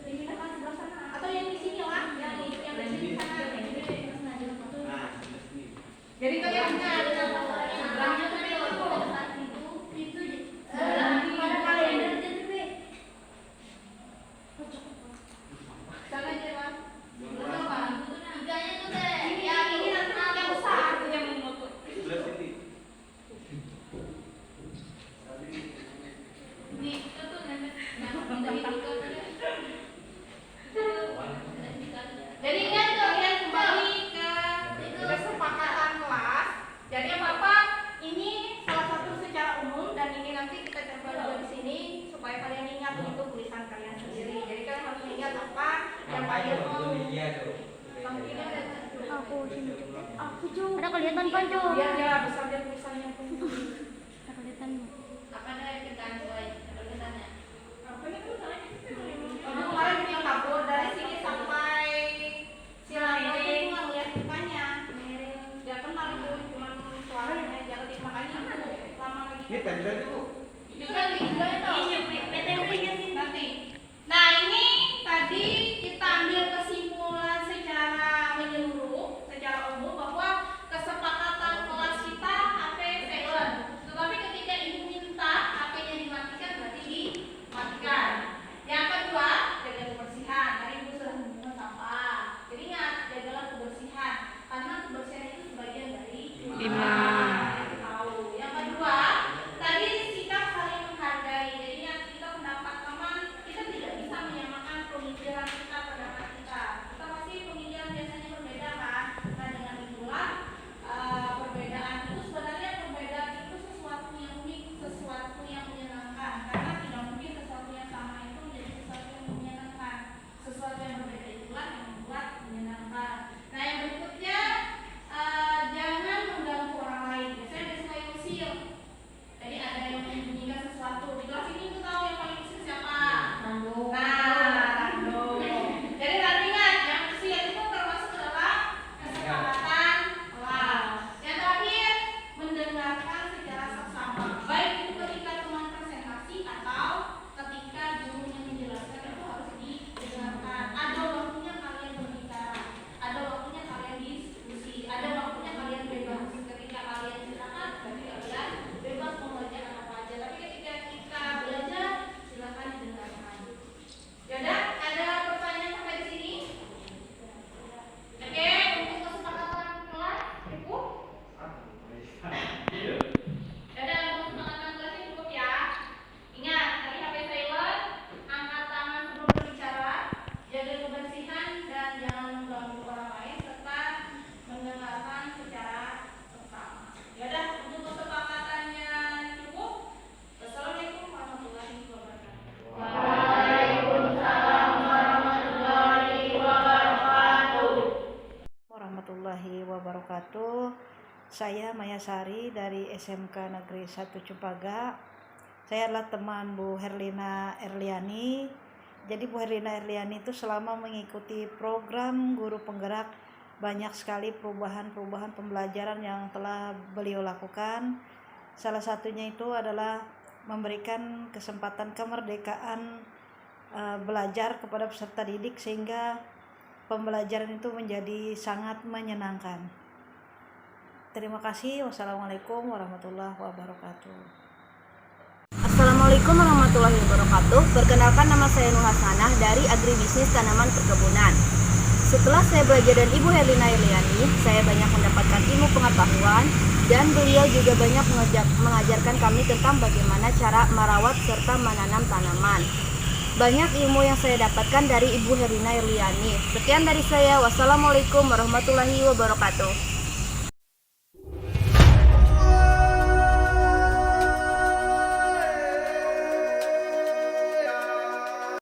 Dipindahkan sebelah sana. Atau yang di sini lah, yang di sini sana. Nah, sudah sini. Jadi kalian ingat sebelahnya tadi itu sebelah di mana kalian Aku juga. Ada kelihatan kan Jo? Biar dia bisa lihat tulisannya. Ada kelihatan. Apa ada yang kelihatan boy? Tulisannya. Apa ini tulisannya? Kemarin dia kabur dari sini sampai silang itu nggak ngeliat mukanya. Dia kenal itu cuma suaranya jalan di makanya lama lagi. Ini tanda dulu. Itu kan juga itu. PTW-nya sih nanti. Nah ini tadi kita ambil kesimpulan secara menyeluruh, secara umum bahwa kesepakatan kelas kita HP silent. Tetapi ketika ibu minta HP-nya dimatikan berarti dimatikan. Yang kedua, jaga kebersihan. Tadi ibu sudah menyinggung sampah. Jadi ingat, jagalah kebersihan karena kebersihan itu sebagian dari iman. Tahu. Yang kedua, tadi sikap saling menghargai. Jadi ingat, kita pendapat teman, kita tidak bisa menyamakan pemikiran kita pendapat kita. Kita pasti pemikiran biasanya berbeda kan. Nah dengan itulah perbedaan itu sebenarnya perbedaan itu sesuatu yang unik, sesuatu yang menyenangkan. Karena tidak mungkin sesuatu yang sama itu menjadi sesuatu yang menyenangkan. Sesuatu yang berbeda itulah yang membuat menyenangkan. Nah yang berikutnya jangan mengganggu orang lain. Biasanya ada suka usil. Jadi ada yang menyembunyikan sesuatu. Di kelas ini kita tahu yang paling usil siapa? Rando. Nah, Rando. Jadi nanti ingat yang usil itu termasuk dalam kesepakatan kelas. Yang terakhir, mendengarkan secara seksama. Baik itu ketika teman presentasi atau ketika gurunya menjelaskan itu harus didengarkan. Ada waktunya kalian berbicara, ada waktunya kalian diskusi, ada waktunya kalian bebas. Ketika kalian silakan, berarti kalian bebas mau belajar apa aja. Tapi ketika kita belajar, silakan didengarkan. Yaudah, ada pertanyaan sampai di sini? Oke, untuk kesepakatan kelas cukup? Yaudah, untuk kesepakatan kelasnya cukup ya. Ingat, tadi HP silent, angkat tangan sebelum berbicara, jaga kebersihan dan jangan mengganggu orang lain serta mendengarkan secara seksama. Yaudah, untuk kesepakatannya cukup. Wassalamualaikum warahmatullahi wabarakatuh. Warahmatullahi wabarakatuh. Saya Maya Sari dari SMK Negeri 1 Cipaga. Saya adalah teman Bu Herlina Erliani. Jadi Bu Herlina Erliani itu selama mengikuti program guru penggerak banyak sekali perubahan-perubahan pembelajaran yang telah beliau lakukan. Salah satunya itu adalah memberikan kesempatan kemerdekaan belajar kepada peserta didik sehingga pembelajaran itu menjadi sangat menyenangkan. Terima kasih. Wassalamualaikum warahmatullahi wabarakatuh. Assalamualaikum warahmatullahi wabarakatuh. Perkenalkan, nama saya Nur Hasanah dari Agribisnis Tanaman Perkebunan. Setelah saya belajar dari Ibu Herlina Erliani, saya banyak mendapatkan ilmu pengetahuan dan beliau juga banyak mengajarkan kami tentang bagaimana cara merawat serta menanam tanaman. Banyak ilmu yang saya dapatkan dari Ibu Herlina Erliani. Sekian dari saya. Wassalamualaikum warahmatullahi wabarakatuh.